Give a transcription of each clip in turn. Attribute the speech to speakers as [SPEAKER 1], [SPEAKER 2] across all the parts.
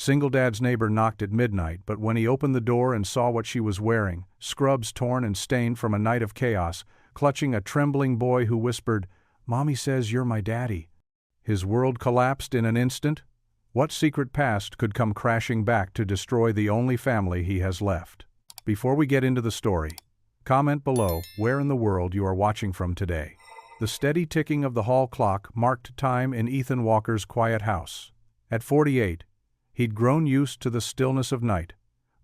[SPEAKER 1] Single Dad's neighbor knocked at midnight, but when he opened the door and saw what she was wearing, scrubs torn and stained from a night of chaos, clutching a trembling boy who whispered, "Mommy says you're my daddy," his world collapsed in an instant. What secret past could come crashing back to destroy the only family he has left? Before we get into the story, comment below where in the world you are watching from today. The steady ticking of the hall clock marked time in Ethan Walker's quiet house. At 48, he'd grown used to the stillness of night,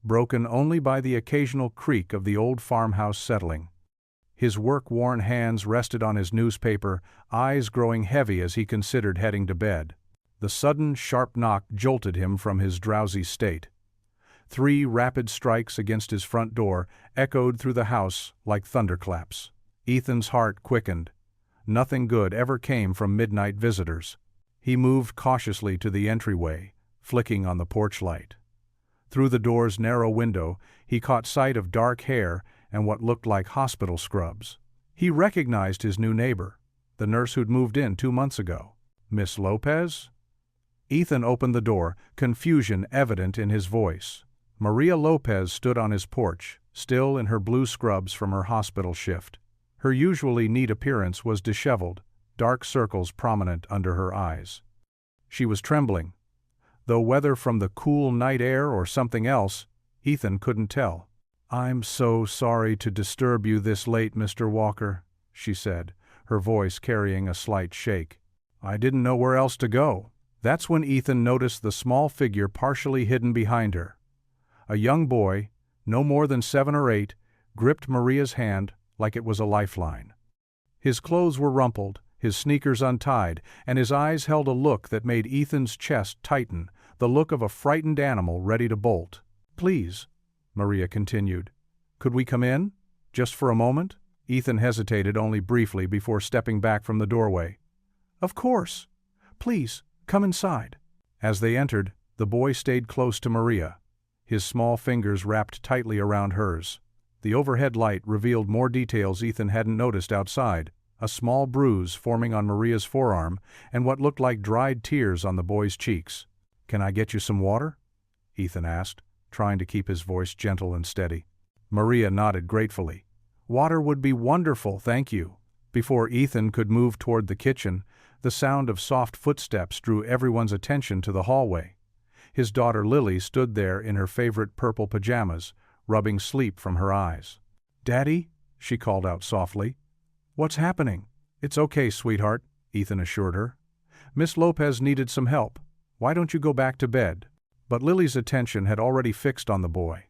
[SPEAKER 1] broken only by the occasional creak of the old farmhouse settling. His work-worn hands rested on his newspaper, eyes growing heavy as he considered heading to bed. The sudden, sharp knock jolted him from his drowsy state. 3 rapid strikes against his front door echoed through the house like thunderclaps. Ethan's heart quickened. Nothing good ever came from midnight visitors. He moved cautiously to the entryway, flicking on the porch light. Through the door's narrow window, he caught sight of dark hair and what looked like hospital scrubs. He recognized his new neighbor, the nurse who'd moved in 2 months ago. Miss Lopez? Ethan opened the door, confusion evident in his voice. Maria Lopez stood on his porch, still in her blue scrubs from her hospital shift. Her usually neat appearance was disheveled, dark circles prominent under her eyes. She was trembling, though whether from the cool night air or something else, Ethan couldn't tell. "I'm so sorry to disturb you this late, Mr. Walker," she said, her voice carrying a slight shake. "I didn't know where else to go." That's when Ethan noticed the small figure partially hidden behind her. A young boy, no more than 7 or 8, gripped Maria's hand like it was a lifeline. His clothes were rumpled, his sneakers untied, and his eyes held a look that made Ethan's chest tighten, the look of a frightened animal ready to bolt. "Please," Maria continued. "Could we come in? Just for a moment?" Ethan hesitated only briefly before stepping back from the doorway. "Of course. Please, come inside." As they entered, the boy stayed close to Maria, his small fingers wrapped tightly around hers. The overhead light revealed more details Ethan hadn't noticed outside, a small bruise forming on Maria's forearm and what looked like dried tears on the boy's cheeks. "Can I get you some water?" Ethan asked, trying to keep his voice gentle and steady. Maria nodded gratefully. "Water would be wonderful, thank you." Before Ethan could move toward the kitchen, the sound of soft footsteps drew everyone's attention to the hallway. His daughter Lily stood there in her favorite purple pajamas, rubbing sleep from her eyes. "Daddy?" she called out softly. "What's happening?" "It's okay, sweetheart," Ethan assured her. "Miss Lopez needed some help. Why don't you go back to bed?" But Lily's attention had already fixed on the boy.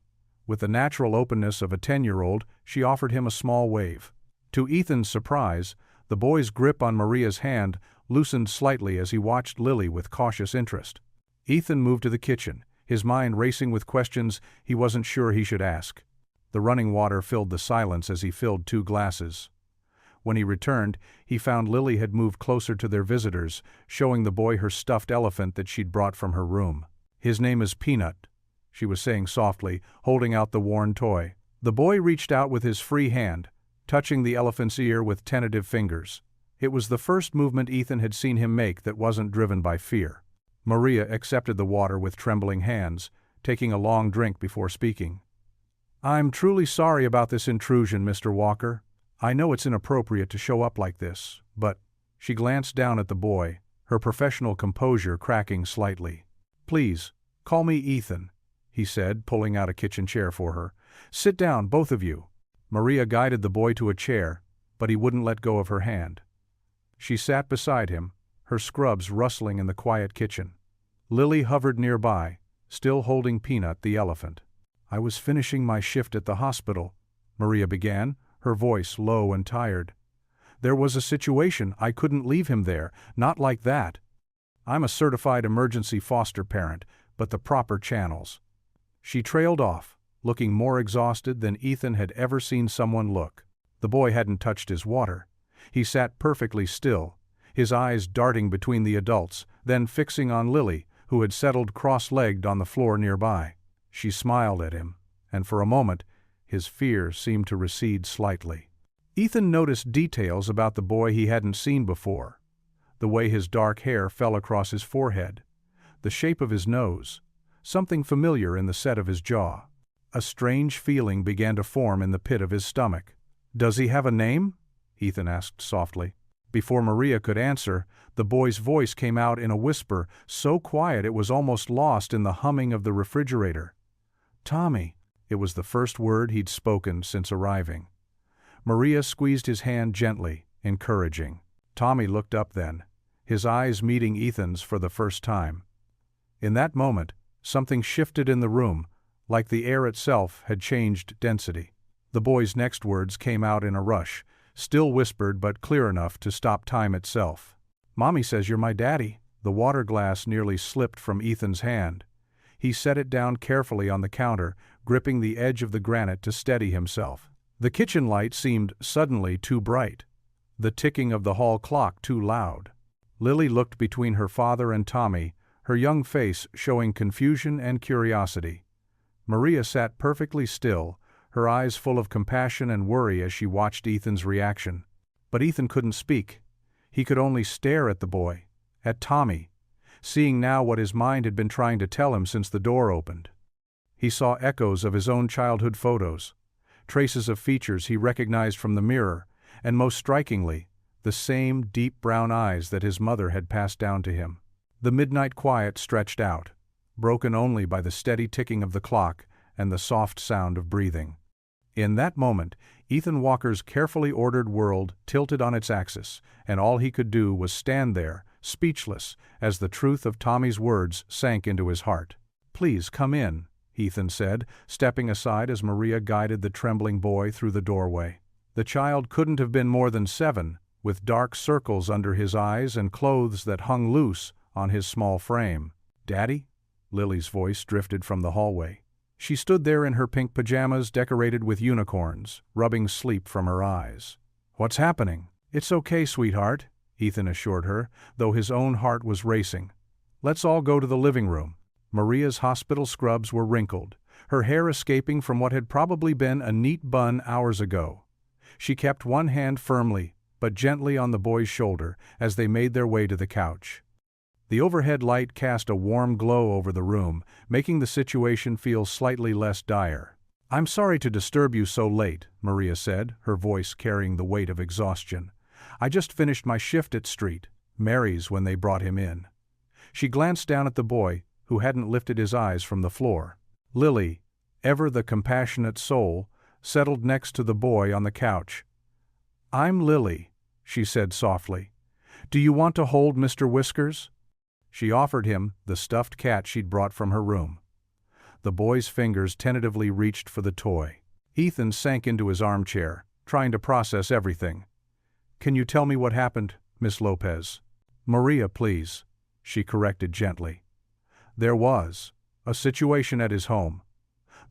[SPEAKER 1] With the natural openness of a 10-year-old, she offered him a small wave. To Ethan's surprise, the boy's grip on Maria's hand loosened slightly as he watched Lily with cautious interest. Ethan moved to the kitchen, his mind racing with questions he wasn't sure he should ask. The running water filled the silence as he filled 2 glasses. When he returned, he found Lily had moved closer to their visitors, showing the boy her stuffed elephant that she'd brought from her room. "His name is Peanut," she was saying softly, holding out the worn toy. The boy reached out with his free hand, touching the elephant's ear with tentative fingers. It was the first movement Ethan had seen him make that wasn't driven by fear. Maria accepted the water with trembling hands, taking a long drink before speaking. "I'm truly sorry about this intrusion, Mr. Walker. I know it's inappropriate to show up like this, but..." She glanced down at the boy, her professional composure cracking slightly. "Please, call me Ethan," he said, pulling out a kitchen chair for her. "Sit down, both of you." Maria guided the boy to a chair, but he wouldn't let go of her hand. She sat beside him, her scrubs rustling in the quiet kitchen. Lily hovered nearby, still holding Peanut the elephant. "I was finishing my shift at the hospital," Maria began, her voice low and tired. "There was a situation, I couldn't leave him there, not like that. I'm a certified emergency foster parent, but the proper channels." She trailed off, looking more exhausted than Ethan had ever seen someone look. The boy hadn't touched his water. He sat perfectly still, his eyes darting between the adults, then fixing on Lily, who had settled cross-legged on the floor nearby. She smiled at him, and for a moment, his fear seemed to recede slightly. Ethan noticed details about the boy he hadn't seen before. The way his dark hair fell across his forehead, the shape of his nose, something familiar in the set of his jaw. A strange feeling began to form in the pit of his stomach. "Does he have a name?" Ethan asked softly. Before Maria could answer, the boy's voice came out in a whisper, so quiet it was almost lost in the humming of the refrigerator. "Tommy." It was the first word he'd spoken since arriving. Maria squeezed his hand gently, encouraging. Tommy looked up then, his eyes meeting Ethan's for the first time. In that moment, something shifted in the room, like the air itself had changed density. The boy's next words came out in a rush, still whispered but clear enough to stop time itself. "Mommy says you're my daddy." The water glass nearly slipped from Ethan's hand. He set it down carefully on the counter, gripping the edge of the granite to steady himself. The kitchen light seemed suddenly too bright, the ticking of the hall clock too loud. Lily looked between her father and Tommy, her young face showing confusion and curiosity. Maria sat perfectly still, her eyes full of compassion and worry as she watched Ethan's reaction. But Ethan couldn't speak. He could only stare at the boy, at Tommy, seeing now what his mind had been trying to tell him since the door opened. He saw echoes of his own childhood photos, traces of features he recognized from the mirror, and most strikingly, the same deep brown eyes that his mother had passed down to him. The midnight quiet stretched out, broken only by the steady ticking of the clock and the soft sound of breathing. In that moment, Ethan Walker's carefully ordered world tilted on its axis, and all he could do was stand there, speechless, as the truth of Tommy's words sank into his heart. "Please come in," Ethan said, stepping aside as Maria guided the trembling boy through the doorway. The child couldn't have been more than 7, with dark circles under his eyes and clothes that hung loose on his small frame. "Daddy?" Lily's voice drifted from the hallway. She stood there in her pink pajamas decorated with unicorns, rubbing sleep from her eyes. "What's happening?" "It's okay, sweetheart," Ethan assured her, though his own heart was racing. "Let's all go to the living room." Maria's hospital scrubs were wrinkled, her hair escaping from what had probably been a neat bun hours ago. She kept one hand firmly, but gently on the boy's shoulder as they made their way to the couch. The overhead light cast a warm glow over the room, making the situation feel slightly less dire. "I'm sorry to disturb you so late," Maria said, her voice carrying the weight of exhaustion. "I just finished my shift at Street, Mary's, when they brought him in." She glanced down at the boy, who hadn't lifted his eyes from the floor. Lily, ever the compassionate soul, settled next to the boy on the couch. "I'm Lily," she said softly. "Do you want to hold Mr. Whiskers?" She offered him the stuffed cat she'd brought from her room. The boy's fingers tentatively reached for the toy. Ethan sank into his armchair, trying to process everything. "Can you tell me what happened, Miss Lopez?" "Maria, please," she corrected gently. "There was a situation at his home.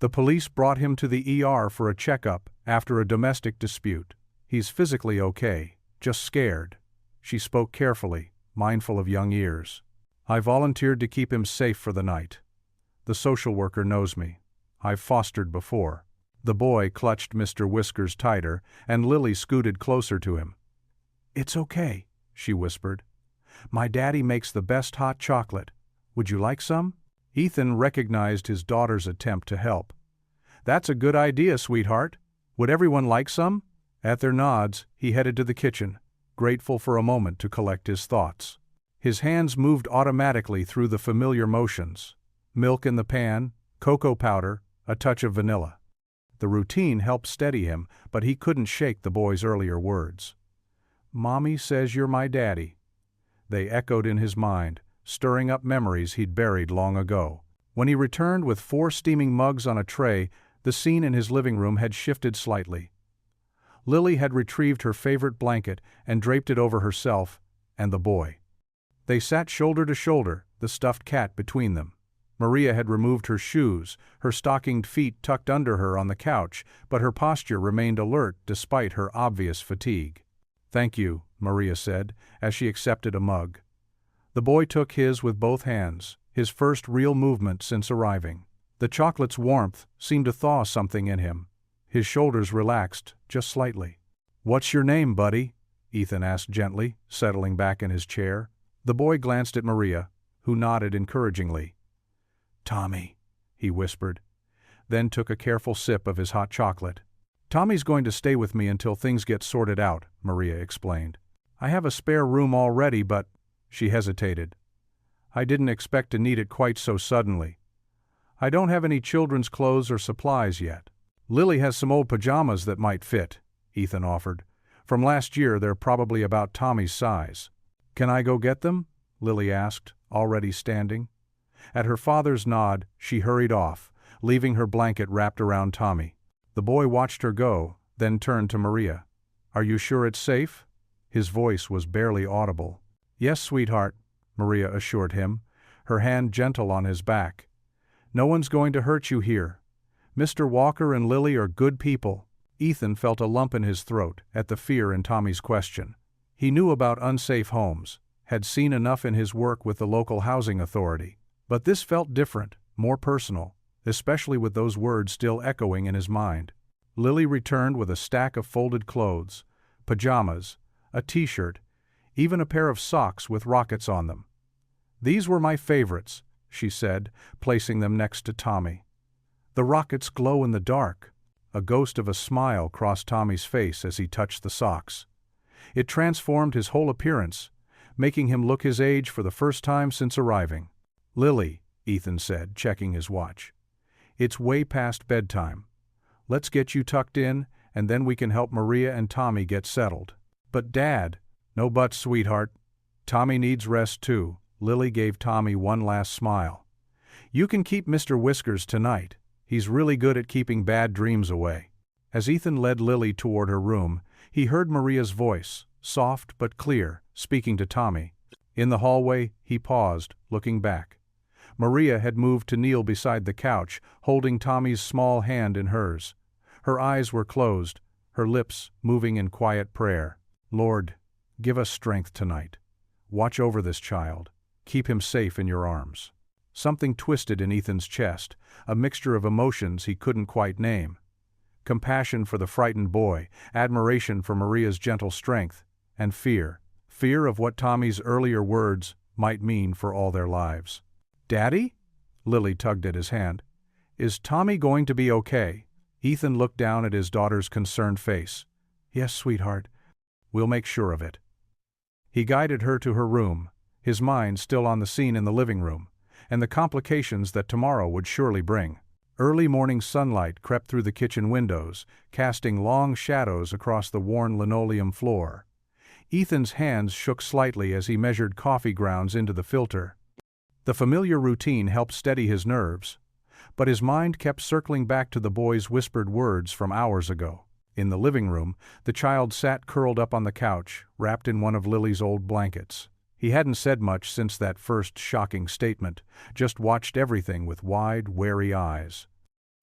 [SPEAKER 1] The police brought him to the ER for a checkup after a domestic dispute. He's physically okay, just scared." She spoke carefully, mindful of young ears. "I volunteered to keep him safe for the night. The social worker knows me. I've fostered before." The boy clutched Mr. Whiskers tighter, and Lily scooted closer to him. "It's okay," she whispered. "My daddy makes the best hot chocolate. Would you like some?" Ethan recognized his daughter's attempt to help. "That's a good idea, sweetheart. Would everyone like some?" At their nods, he headed to the kitchen, grateful for a moment to collect his thoughts. His hands moved automatically through the familiar motions. Milk in the pan, cocoa powder, a touch of vanilla. The routine helped steady him, but he couldn't shake the boy's earlier words. "Mommy says you're my daddy." They echoed in his mind, stirring up memories he'd buried long ago. When he returned with 4 steaming mugs on a tray, the scene in his living room had shifted slightly. Lily had retrieved her favorite blanket and draped it over herself and the boy. They sat shoulder to shoulder, the stuffed cat between them. Maria had removed her shoes, her stockinged feet tucked under her on the couch, but her posture remained alert despite her obvious fatigue. "Thank you," Maria said, as she accepted a mug. The boy took his with both hands, his first real movement since arriving. The chocolate's warmth seemed to thaw something in him. His shoulders relaxed, just slightly. "What's your name, buddy?" Ethan asked gently, settling back in his chair. The boy glanced at Maria, who nodded encouragingly. Tommy, he whispered, then took a careful sip of his hot chocolate. Tommy's going to stay with me until things get sorted out, Maria explained. I have a spare room already, but… She hesitated. I didn't expect to need it quite so suddenly. I don't have any children's clothes or supplies yet. Lily has some old pajamas that might fit, Ethan offered. From last year, they're probably about Tommy's size. Can I go get them? Lily asked, already standing. At her father's nod, she hurried off, leaving her blanket wrapped around Tommy. The boy watched her go, then turned to Maria. Are you sure it's safe? His voice was barely audible. Yes, sweetheart, Maria assured him, her hand gentle on his back. No one's going to hurt you here. Mr. Walker and Lily are good people. Ethan felt a lump in his throat at the fear in Tommy's question. He knew about unsafe homes, had seen enough in his work with the local housing authority. But this felt different, more personal, especially with those words still echoing in his mind. Lily returned with a stack of folded clothes, pajamas, a t-shirt, even a pair of socks with rockets on them. These were my favorites, she said, placing them next to Tommy. The rockets glow in the dark. A ghost of a smile crossed Tommy's face as he touched the socks. It transformed his whole appearance, making him look his age for the first time since arriving. Lily, Ethan said, checking his watch. It's way past bedtime. Let's get you tucked in, and then we can help Maria and Tommy get settled. But Dad… No buts, sweetheart. Tommy needs rest too. Lily gave Tommy one last smile. You can keep Mr. Whiskers tonight. He's really good at keeping bad dreams away. As Ethan led Lily toward her room, he heard Maria's voice, soft but clear, speaking to Tommy. In the hallway, he paused, looking back. Maria had moved to kneel beside the couch, holding Tommy's small hand in hers. Her eyes were closed, her lips moving in quiet prayer. Lord, give us strength tonight. Watch over this child. Keep him safe in your arms. Something twisted in Ethan's chest, a mixture of emotions he couldn't quite name. Compassion for the frightened boy, admiration for Maria's gentle strength, and fear. Fear of what Tommy's earlier words might mean for all their lives. Daddy? Lily tugged at his hand. Is Tommy going to be okay? Ethan looked down at his daughter's concerned face. Yes, sweetheart. We'll make sure of it. He guided her to her room, his mind still on the scene in the living room, and the complications that tomorrow would surely bring. Early morning sunlight crept through the kitchen windows, casting long shadows across the worn linoleum floor. Ethan's hands shook slightly as he measured coffee grounds into the filter. The familiar routine helped steady his nerves, but his mind kept circling back to the boy's whispered words from hours ago. In the living room, the child sat curled up on the couch, wrapped in one of Lily's old blankets. He hadn't said much since that first shocking statement, just watched everything with wide, wary eyes.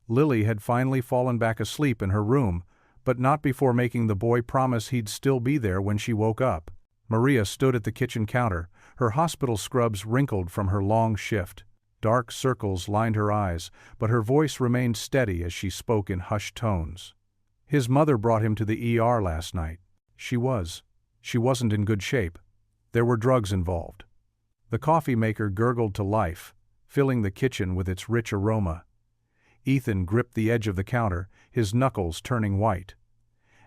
[SPEAKER 1] Lily had finally fallen back asleep in her room, but not before making the boy promise he'd still be there when she woke up. Maria stood at the kitchen counter, her hospital scrubs wrinkled from her long shift. Dark circles lined her eyes, but her voice remained steady as she spoke in hushed tones. His mother brought him to the ER last night. She wasn't in good shape. There were drugs involved. The coffee maker gurgled to life, filling the kitchen with its rich aroma. Ethan gripped the edge of the counter, his knuckles turning white.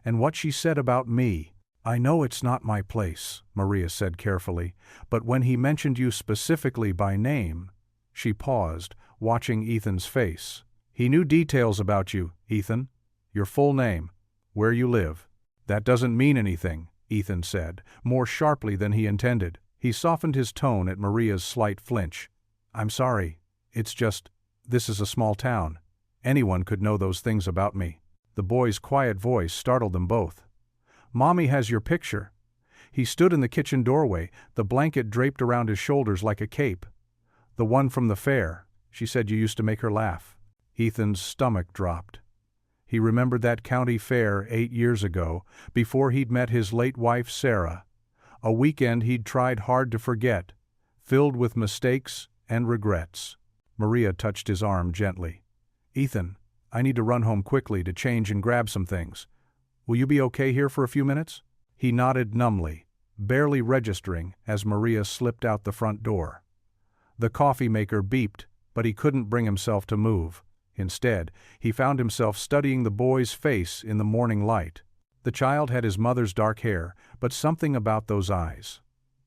[SPEAKER 1] And what she said about me. I know it's not my place, Maria said carefully, but when he mentioned you specifically by name… She paused, watching Ethan's face. He knew details about you, Ethan. Your full name, where you live. That doesn't mean anything, Ethan said, more sharply than he intended. He softened his tone at Maria's slight flinch. I'm sorry. It's just, this is a small town. Anyone could know those things about me. The boy's quiet voice startled them both. Mommy has your picture. He stood in the kitchen doorway, the blanket draped around his shoulders like a cape. The one from the fair. She said you used to make her laugh. Ethan's stomach dropped. He remembered that county fair 8 years ago, before he'd met his late wife Sarah. A weekend he'd tried hard to forget, filled with mistakes and regrets. Maria touched his arm gently. Ethan, I need to run home quickly to change and grab some things. Will you be okay here for a few minutes? He nodded numbly, barely registering as Maria slipped out the front door. The coffee maker beeped, but he couldn't bring himself to move. Instead, he found himself studying the boy's face in the morning light. The child had his mother's dark hair, but something about those eyes.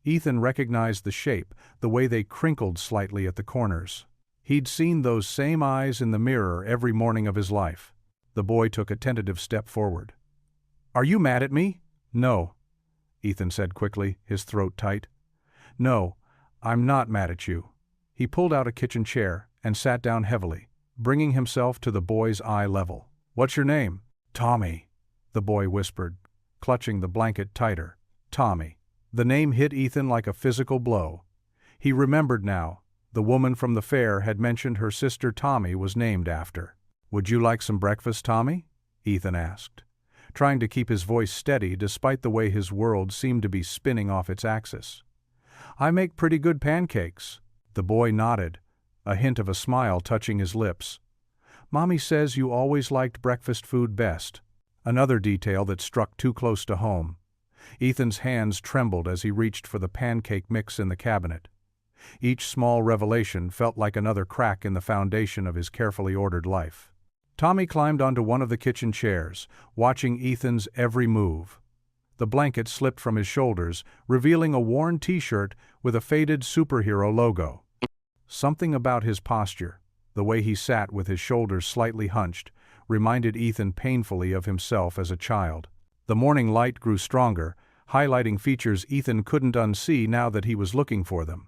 [SPEAKER 1] Ethan recognized the shape, the way they crinkled slightly at the corners. He'd seen those same eyes in the mirror every morning of his life. The boy took a tentative step forward. "Are you mad at me?" "No," Ethan said quickly, his throat tight. "No, I'm not mad at you." He pulled out a kitchen chair and sat down heavily, bringing himself to the boy's eye level. "What's your name?" "Tommy," the boy whispered, clutching the blanket tighter. Tommy. The name hit Ethan like a physical blow. He remembered now. The woman from the fair had mentioned her sister Tommy was named after. "Would you like some breakfast, Tommy?" Ethan asked, trying to keep his voice steady despite the way his world seemed to be spinning off its axis. "I make pretty good pancakes." The boy nodded, a hint of a smile touching his lips. "Mommy says you always liked breakfast food best." Another detail that struck too close to home. Ethan's hands trembled as he reached for the pancake mix in the cabinet. Each small revelation felt like another crack in the foundation of his carefully ordered life. Tommy climbed onto one of the kitchen chairs, watching Ethan's every move. The blanket slipped from his shoulders, revealing a worn t-shirt with a faded superhero logo. Something about his posture, the way he sat with his shoulders slightly hunched, reminded Ethan painfully of himself as a child. The morning light grew stronger, highlighting features Ethan couldn't unsee now that he was looking for them.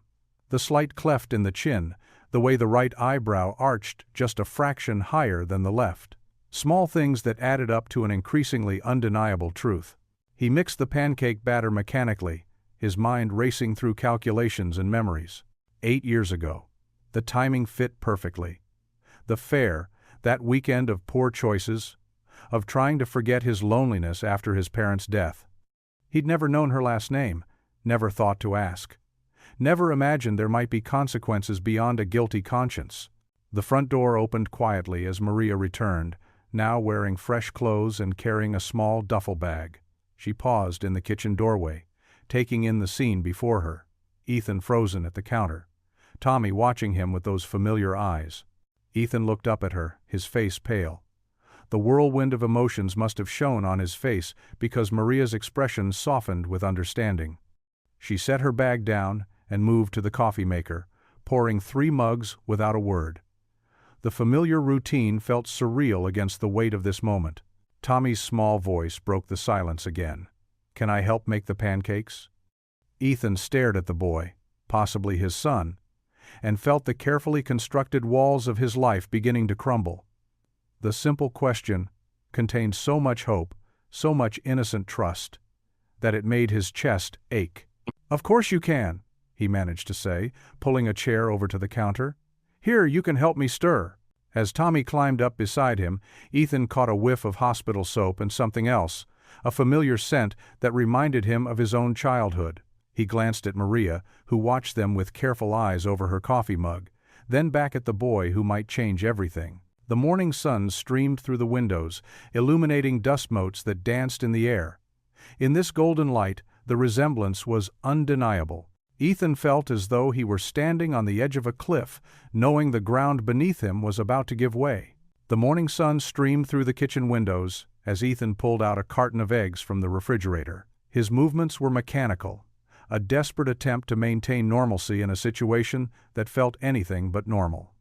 [SPEAKER 1] The slight cleft in the chin, the way the right eyebrow arched just a fraction higher than the left. Small things that added up to an increasingly undeniable truth. He mixed the pancake batter mechanically, his mind racing through calculations and memories. 8 years ago. The timing fit perfectly. The fair, that weekend of poor choices, of trying to forget his loneliness after his parents' death. He'd never known her last name, never thought to ask. Never imagined there might be consequences beyond a guilty conscience. The front door opened quietly as Maria returned, now wearing fresh clothes and carrying a small duffel bag. She paused in the kitchen doorway, taking in the scene before her. Ethan frozen at the counter. Tommy watching him with those familiar eyes. Ethan looked up at her, his face pale. The whirlwind of emotions must have shown on his face because Maria's expression softened with understanding. She set her bag down and moved to the coffee maker, pouring 3 mugs without a word. The familiar routine felt surreal against the weight of this moment. Tommy's small voice broke the silence again. "Can I help make the pancakes?" Ethan stared at the boy, possibly his son, and felt the carefully constructed walls of his life beginning to crumble. The simple question contained so much hope, so much innocent trust, that it made his chest ache. "Of course you can," he managed to say, pulling a chair over to the counter. "Here, you can help me stir." As Tommy climbed up beside him, Ethan caught a whiff of hospital soap and something else, a familiar scent that reminded him of his own childhood. He glanced at Maria, who watched them with careful eyes over her coffee mug, then back at the boy who might change everything. The morning sun streamed through the windows, illuminating dust motes that danced in the air. In this golden light, the resemblance was undeniable. Ethan felt as though he were standing on the edge of a cliff, knowing the ground beneath him was about to give way. The morning sun streamed through the kitchen windows as Ethan pulled out a carton of eggs from the refrigerator. His movements were mechanical, a desperate attempt to maintain normalcy in a situation that felt anything but normal.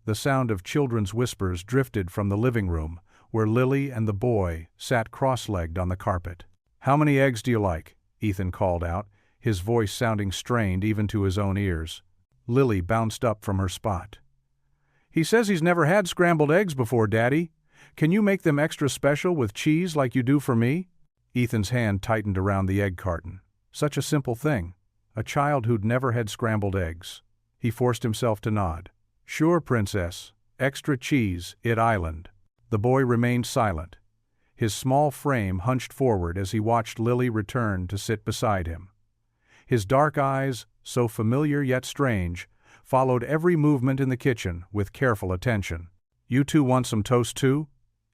[SPEAKER 1] The sound of children's whispers drifted from the living room, where Lily and the boy sat cross-legged on the carpet. "How many eggs do you like?" Ethan called out, his voice sounding strained even to his own ears. Lily bounced up from her spot. "He says he's never had scrambled eggs before, Daddy. Can you make them extra special with cheese like you do for me?" Ethan's hand tightened around the egg carton. Such a simple thing. A child who'd never had scrambled eggs. He forced himself to nod. "Sure, Princess. Extra cheese, it island." The boy remained silent, his small frame hunched forward as he watched Lily return to sit beside him. His dark eyes, so familiar yet strange, followed every movement in the kitchen with careful attention. "You two want some toast too?"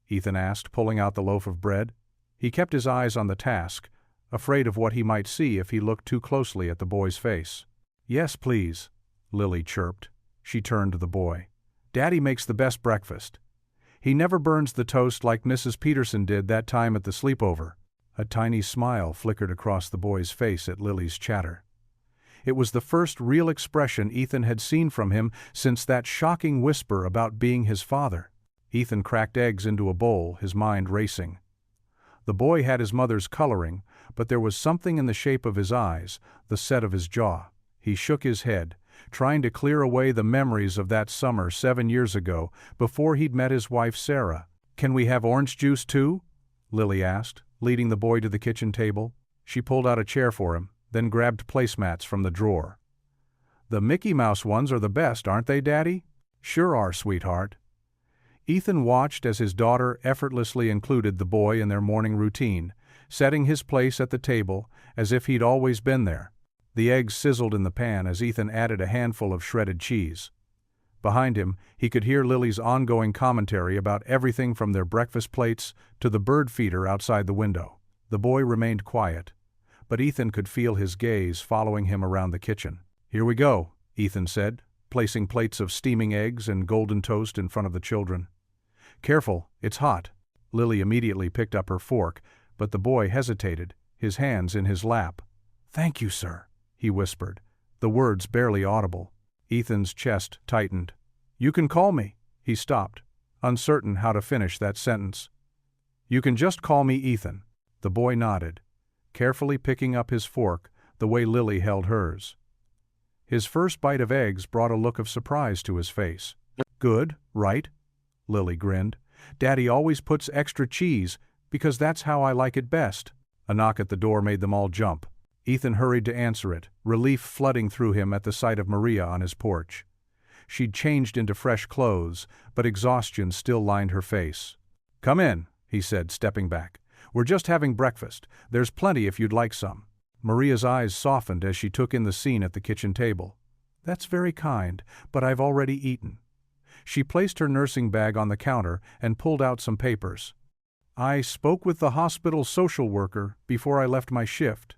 [SPEAKER 1] Ethan asked, pulling out the loaf of bread. He kept his eyes on the task, afraid of what he might see if he looked too closely at the boy's face. "Yes, please," Lily chirped. She turned to the boy. Daddy makes the best breakfast. He never burns the toast like Mrs. Peterson did that time at the sleepover." A tiny smile flickered across the boy's face at Lily's chatter. It was the first real expression Ethan had seen from him since that shocking whisper about being his father. Ethan cracked eggs into a bowl, his mind racing. The boy had his mother's coloring, but there was something in the shape of his eyes, the set of his jaw. He shook his head, trying to clear away the memories of that summer 7 years ago, before he'd met his wife Sarah. "Can we have orange juice too?" Lily asked, leading the boy to the kitchen table. She pulled out a chair for him, then grabbed placemats from the drawer. "The Mickey Mouse ones are the best, aren't they, Daddy?" "Sure are, sweetheart." Ethan watched as his daughter effortlessly included the boy in their morning routine, setting his place at the table as if he'd always been there. The eggs sizzled in the pan as Ethan added a handful of shredded cheese. Behind him, he could hear Lily's ongoing commentary about everything from their breakfast plates to the bird feeder outside the window. The boy remained quiet, but Ethan could feel his gaze following him around the kitchen. "Here we go," Ethan said, placing plates of steaming eggs and golden toast in front of the children. "Careful, it's hot." Lily immediately picked up her fork, but the boy hesitated, his hands in his lap. "Thank you, sir," he whispered, the words barely audible. Ethan's chest tightened. "You can call me." He stopped, uncertain how to finish that sentence. "You can just call me Ethan." The boy nodded, carefully picking up his fork the way Lily held hers. His first bite of eggs brought a look of surprise to his face. "Good, right?" Lily grinned. "Daddy always puts extra cheese because that's how I like it best." A knock at the door made them all jump. Ethan hurried to answer it, relief flooding through him at the sight of Maria on his porch. She'd changed into fresh clothes, but exhaustion still lined her face. "Come in," he said, stepping back. "We're just having breakfast. There's plenty if you'd like some." Maria's eyes softened as she took in the scene at the kitchen table. "That's very kind, but I've already eaten." She placed her nursing bag on the counter and pulled out some papers. "I spoke with the hospital social worker before I left my shift.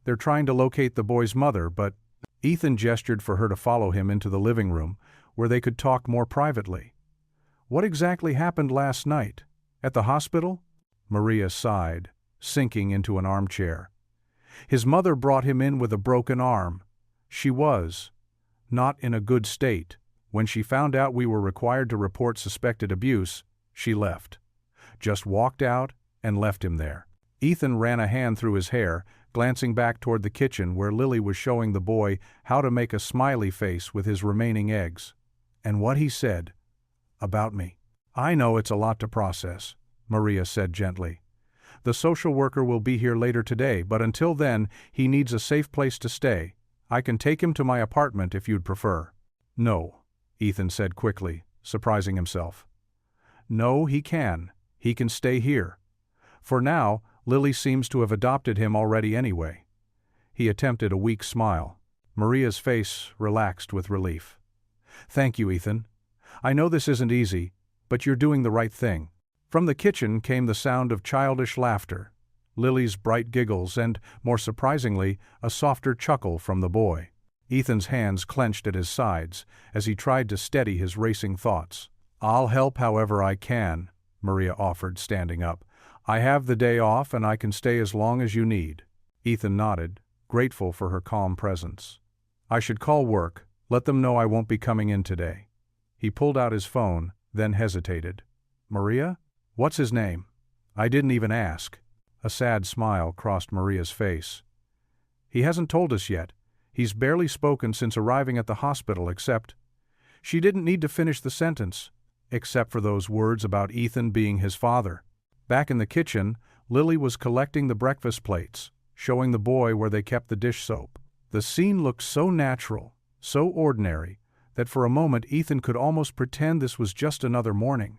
[SPEAKER 1] They're trying to locate the boy's mother, but—" Ethan gestured for her to follow him into the living room, where they could talk more privately. "What exactly happened last night? At the hospital?" Maria sighed, sinking into an armchair. "His mother brought him in with a broken arm. She was not in a good state. When she found out we were required to report suspected abuse, she left. Just walked out and left him there." Ethan ran a hand through his hair, glancing back toward the kitchen where Lily was showing the boy how to make a smiley face with his remaining eggs. "And what he said about me." "I know it's a lot to process," Maria said gently. "The social worker will be here later today, but until then, he needs a safe place to stay. I can take him to my apartment if you'd prefer." "No," Ethan said quickly, surprising himself. "No, he can. He can stay here. For now, Lily seems to have adopted him already anyway." He attempted a weak smile. Maria's face relaxed with relief. "Thank you, Ethan. I know this isn't easy, but you're doing the right thing." From the kitchen came the sound of childish laughter, Lily's bright giggles and, more surprisingly, a softer chuckle from the boy. Ethan's hands clenched at his sides as he tried to steady his racing thoughts. "I'll help however I can," Maria offered, standing up. "I have the day off and I can stay as long as you need." Ethan nodded, grateful for her calm presence. "I should call work, let them know I won't be coming in today." He pulled out his phone, then hesitated. "Maria? What's his name?" "I didn't even ask." A sad smile crossed Maria's face. "He hasn't told us yet. He's barely spoken since arriving at the hospital except—" She didn't need to finish the sentence, except for those words about Ethan being his father. Back in the kitchen, Lily was collecting the breakfast plates, showing the boy where they kept the dish soap. The scene looked so natural, so ordinary, that for a moment Ethan could almost pretend this was just another morning.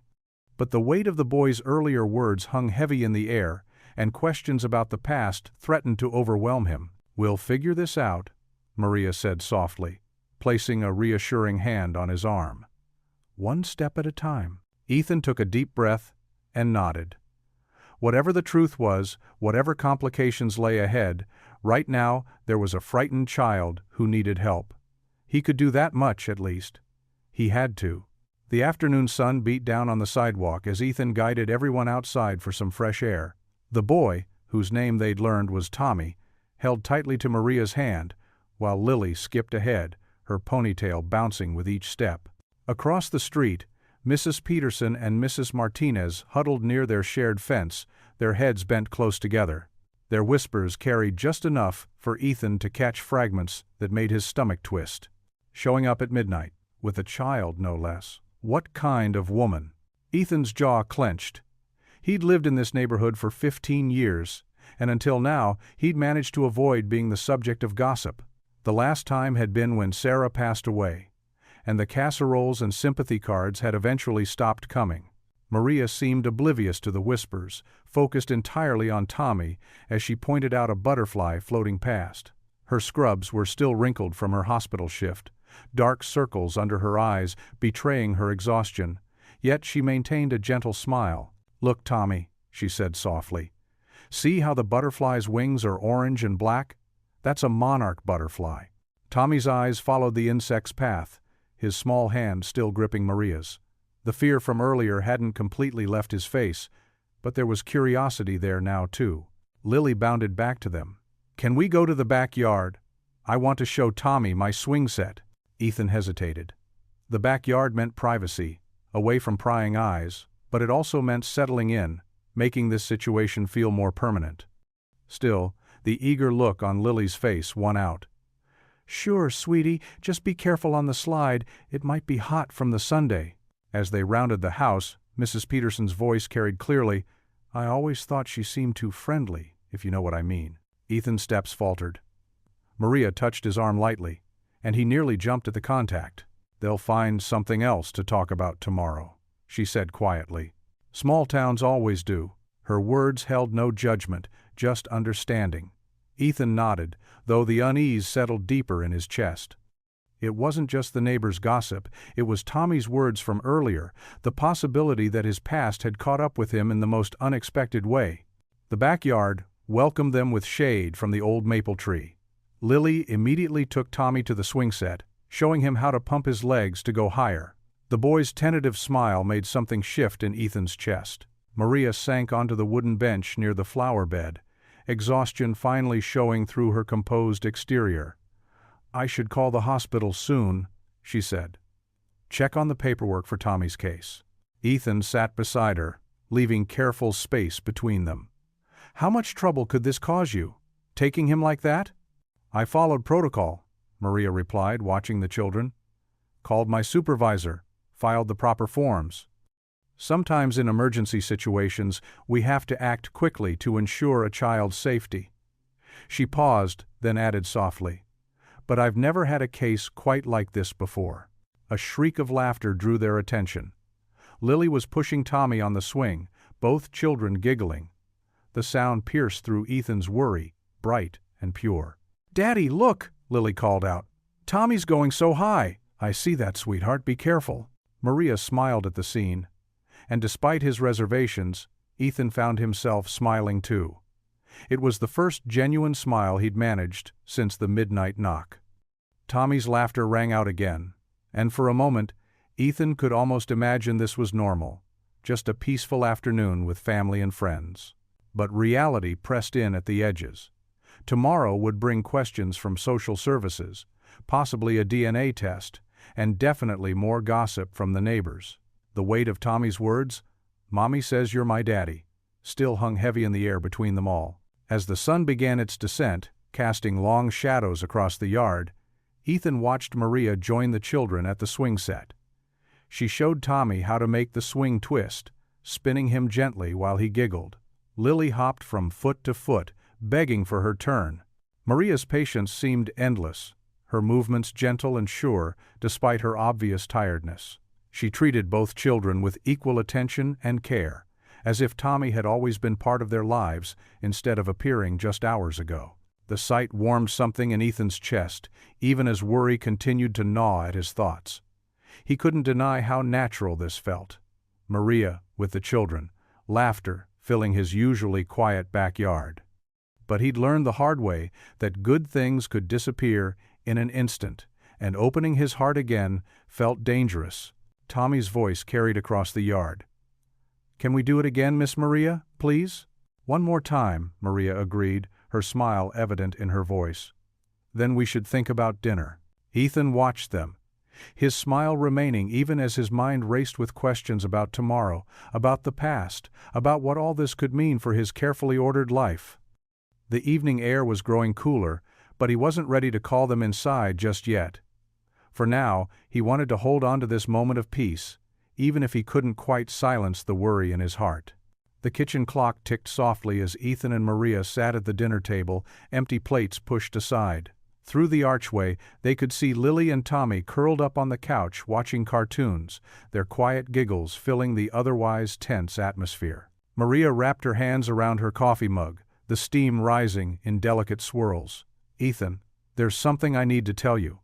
[SPEAKER 1] But the weight of the boy's earlier words hung heavy in the air, and questions about the past threatened to overwhelm him. "We'll figure this out," Maria said softly, placing a reassuring hand on his arm. "One step at a time." Ethan took a deep breath and nodded. Whatever the truth was, whatever complications lay ahead, right now there was a frightened child who needed help. He could do that much, at least. He had to. The afternoon sun beat down on the sidewalk as Ethan guided everyone outside for some fresh air. The boy, whose name they'd learned was Tommy, held tightly to Maria's hand, while Lily skipped ahead, her ponytail bouncing with each step. Across the street, Mrs. Peterson and Mrs. Martinez huddled near their shared fence, their heads bent close together. Their whispers carried just enough for Ethan to catch fragments that made his stomach twist. Showing up at midnight, with a child no less. What kind of woman? Ethan's jaw clenched. He'd lived in this neighborhood for 15 years, and until now, he'd managed to avoid being the subject of gossip. The last time had been when Sarah passed away, and the casseroles and sympathy cards had eventually stopped coming. Maria seemed oblivious to the whispers, focused entirely on Tommy as she pointed out a butterfly floating past. Her scrubs were still wrinkled from her hospital shift, dark circles under her eyes betraying her exhaustion, yet she maintained a gentle smile. "Look, Tommy," she said softly. "See how the butterfly's wings are orange and black? That's a monarch butterfly." Tommy's eyes followed the insect's path, his small hand still gripping Maria's. The fear from earlier hadn't completely left his face, but there was curiosity there now too. Lily bounded back to them. "Can we go to the backyard? I want to show Tommy my swing set." Ethan hesitated. The backyard meant privacy, away from prying eyes, but it also meant settling in, making this situation feel more permanent. Still, the eager look on Lily's face won out. "Sure, sweetie, just be careful on the slide, it might be hot from the sundae." As they rounded the house, Mrs. Peterson's voice carried clearly, "I always thought she seemed too friendly, if you know what I mean." Ethan's steps faltered. Maria touched his arm lightly, and he nearly jumped at the contact. "They'll find something else to talk about tomorrow," she said quietly. "Small towns always do." Her words held no judgment, just understanding. Ethan nodded, though the unease settled deeper in his chest. It wasn't just the neighbor's gossip, it was Tommy's words from earlier, the possibility that his past had caught up with him in the most unexpected way. The backyard welcomed them with shade from the old maple tree. Lily immediately took Tommy to the swing set, showing him how to pump his legs to go higher. The boy's tentative smile made something shift in Ethan's chest. Maria sank onto the wooden bench near the flower bed, exhaustion finally showing through her composed exterior. "I should call the hospital soon," she said. "Check on the paperwork for Tommy's case." Ethan sat beside her, leaving careful space between them. "How much trouble could this cause you, taking him like that?" "I followed protocol," Maria replied, watching the children. "Called my supervisor, filed the proper forms." Sometimes in emergency situations, we have to act quickly to ensure a child's safety. She paused, then added softly, "But I've never had a case quite like this before." A shriek of laughter drew their attention. Lily was pushing Tommy on the swing, both children giggling. The sound pierced through Ethan's worry, bright and pure. "Daddy, look!" Lily called out. "Tommy's going so high." "I see that, sweetheart, be careful." Maria smiled at the scene, and despite his reservations, Ethan found himself smiling too. It was the first genuine smile he'd managed since the midnight knock. Tommy's laughter rang out again, and for a moment, Ethan could almost imagine this was normal, just a peaceful afternoon with family and friends. But reality pressed in at the edges. Tomorrow would bring questions from social services, possibly a DNA test, and definitely more gossip from the neighbors. The weight of Tommy's words, "Mommy says you're my daddy," still hung heavy in the air between them all. As the sun began its descent, casting long shadows across the yard, Ethan watched Maria join the children at the swing set. She showed Tommy how to make the swing twist, spinning him gently while he giggled. Lily hopped from foot to foot, begging for her turn. Maria's patience seemed endless, her movements gentle and sure despite her obvious tiredness. She treated both children with equal attention and care, as if Tommy had always been part of their lives instead of appearing just hours ago. The sight warmed something in Ethan's chest, even as worry continued to gnaw at his thoughts. He couldn't deny how natural this felt. Maria, with the children, laughter filling his usually quiet backyard. But he'd learned the hard way that good things could disappear in an instant, and opening his heart again felt dangerous. Tommy's voice carried across the yard. "Can we do it again, Miss Maria, please?" "One more time," Maria agreed, her smile evident in her voice. "Then we should think about dinner." Ethan watched them, his smile remaining even as his mind raced with questions about tomorrow, about the past, about what all this could mean for his carefully ordered life. The evening air was growing cooler, but he wasn't ready to call them inside just yet. For now, he wanted to hold on to this moment of peace, even if he couldn't quite silence the worry in his heart. The kitchen clock ticked softly as Ethan and Maria sat at the dinner table, empty plates pushed aside. Through the archway, they could see Lily and Tommy curled up on the couch watching cartoons, their quiet giggles filling the otherwise tense atmosphere. Maria wrapped her hands around her coffee mug, the steam rising in delicate swirls. "Ethan, there's something I need to tell you."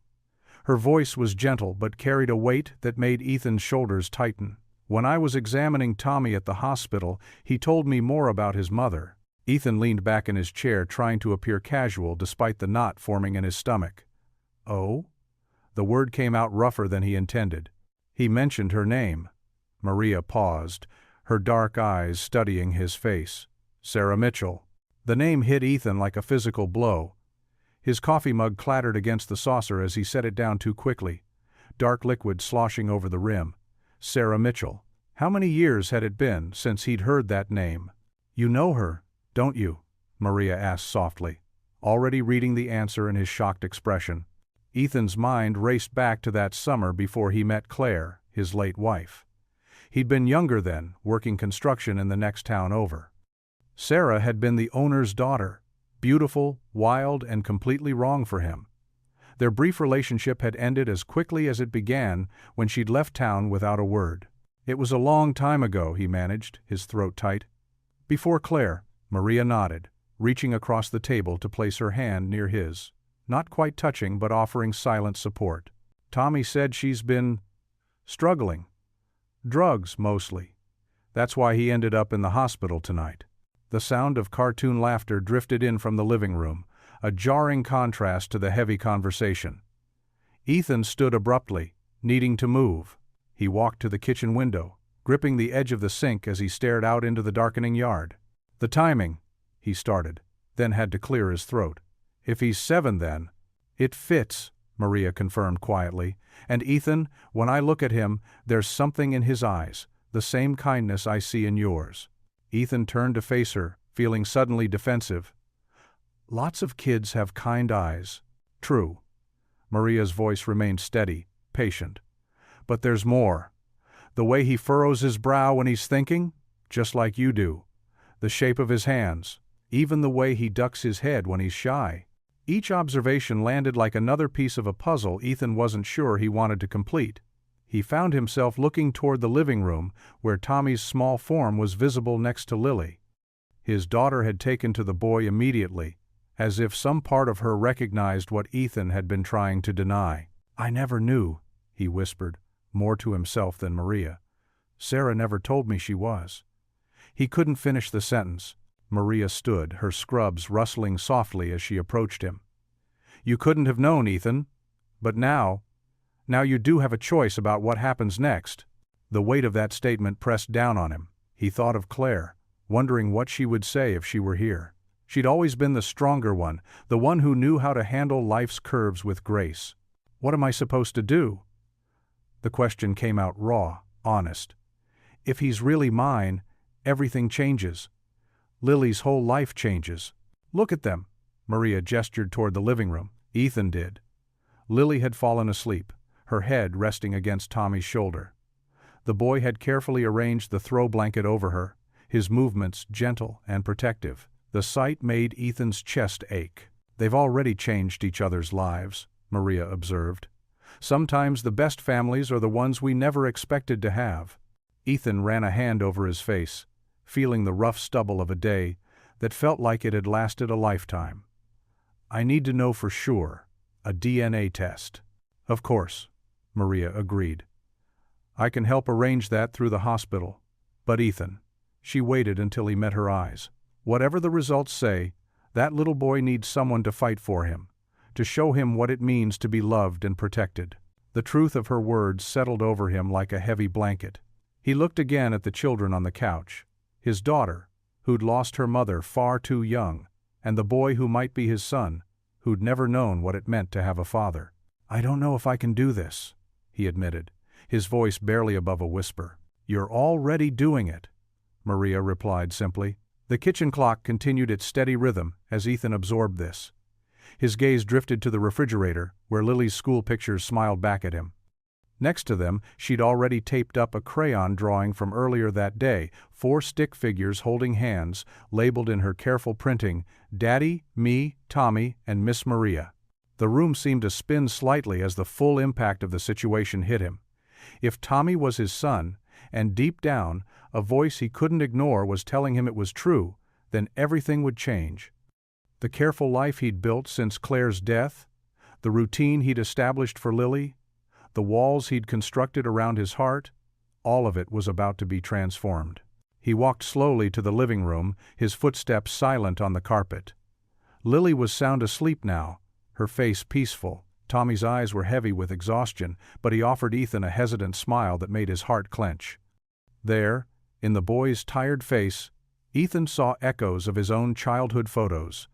[SPEAKER 1] Her voice was gentle but carried a weight that made Ethan's shoulders tighten. "When I was examining Tommy at the hospital, he told me more about his mother." Ethan leaned back in his chair, trying to appear casual despite the knot forming in his stomach. "Oh?" The word came out rougher than he intended. "He mentioned her name." Maria paused, her dark eyes studying his face. "Sarah Mitchell." The name hit Ethan like a physical blow. His coffee mug clattered against the saucer as he set it down too quickly, dark liquid sloshing over the rim. Sarah Mitchell. How many years had it been since he'd heard that name? "You know her, don't you?" Maria asked softly, already reading the answer in his shocked expression. Ethan's mind raced back to that summer before he met Claire, his late wife. He'd been younger then, working construction in the next town over. Sarah had been the owner's daughter, beautiful, wild, and completely wrong for him. Their brief relationship had ended as quickly as it began when she'd left town without a word. "It was a long time ago," he managed, his throat tight. "Before Claire." Maria nodded, reaching across the table to place her hand near his, not quite touching but offering silent support. "Tommy said she's been struggling. Drugs, mostly. That's why he ended up in the hospital tonight." The sound of cartoon laughter drifted in from the living room, a jarring contrast to the heavy conversation. Ethan stood abruptly, needing to move. He walked to the kitchen window, gripping the edge of the sink as he stared out into the darkening yard. "The timing," he started, then had to clear his throat. "If he's 7 then." "It fits," Maria confirmed quietly. "And Ethan, when I look at him, there's something in his eyes, the same kindness I see in yours." Ethan turned to face her, feeling suddenly defensive. "Lots of kids have kind eyes." "True." Maria's voice remained steady, patient. "But there's more. The way he furrows his brow when he's thinking, just like you do. The shape of his hands, even the way he ducks his head when he's shy." Each observation landed like another piece of a puzzle Ethan wasn't sure he wanted to complete. He found himself looking toward the living room, where Tommy's small form was visible next to Lily. His daughter had taken to the boy immediately, as if some part of her recognized what Ethan had been trying to deny. "I never knew," he whispered, more to himself than Maria. "Sarah never told me she was." He couldn't finish the sentence. Maria stood, her scrubs rustling softly as she approached him. "You couldn't have known, Ethan. But now you do have a choice about what happens next." The weight of that statement pressed down on him. He thought of Claire, wondering what she would say if she were here. She'd always been the stronger one, the one who knew how to handle life's curves with grace. "What am I supposed to do?" The question came out raw, honest. "If he's really mine, everything changes. Lily's whole life changes. Look at them." Maria gestured toward the living room. Ethan did. Lily had fallen asleep, her head resting against Tommy's shoulder. The boy had carefully arranged the throw blanket over her, his movements gentle and protective. The sight made Ethan's chest ache. "They've already changed each other's lives," Maria observed. "Sometimes the best families are the ones we never expected to have." Ethan ran a hand over his face, feeling the rough stubble of a day that felt like it had lasted a lifetime. "I need to know for sure. A DNA test." "Of course," Maria agreed. "I can help arrange that through the hospital. But Ethan," she waited until he met her eyes, "whatever the results say, that little boy needs someone to fight for him, to show him what it means to be loved and protected." The truth of her words settled over him like a heavy blanket. He looked again at the children on the couch. His daughter, who'd lost her mother far too young, and the boy who might be his son, who'd never known what it meant to have a father. "I don't know if I can do this," he admitted, his voice barely above a whisper. "You're already doing it," Maria replied simply. The kitchen clock continued its steady rhythm as Ethan absorbed this. His gaze drifted to the refrigerator, where Lily's school pictures smiled back at him. Next to them, she'd already taped up a crayon drawing from earlier that day, 4 stick figures holding hands, labeled in her careful printing, Daddy, me, Tommy, and Miss Maria. The room seemed to spin slightly as the full impact of the situation hit him. If Tommy was his son, and deep down, a voice he couldn't ignore was telling him it was true, then everything would change. The careful life he'd built since Claire's death, the routine he'd established for Lily, the walls he'd constructed around his heart, all of it was about to be transformed. He walked slowly to the living room, his footsteps silent on the carpet. Lily was sound asleep now, her face peaceful. Tommy's eyes were heavy with exhaustion, but he offered Ethan a hesitant smile that made his heart clench. There, in the boy's tired face, Ethan saw echoes of his own childhood photos.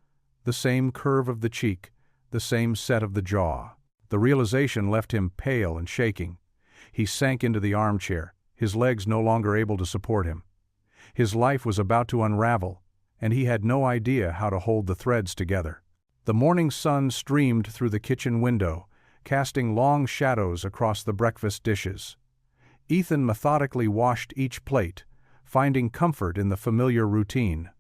[SPEAKER 1] The same curve of the cheek, the same set of the jaw. The realization left him pale and shaking. He sank into the armchair, his legs no longer able to support him. His life was about to unravel, and he had no idea how to hold the threads together. The morning sun streamed through the kitchen window, casting long shadows across the breakfast dishes. Ethan methodically washed each plate, finding comfort in the familiar routine.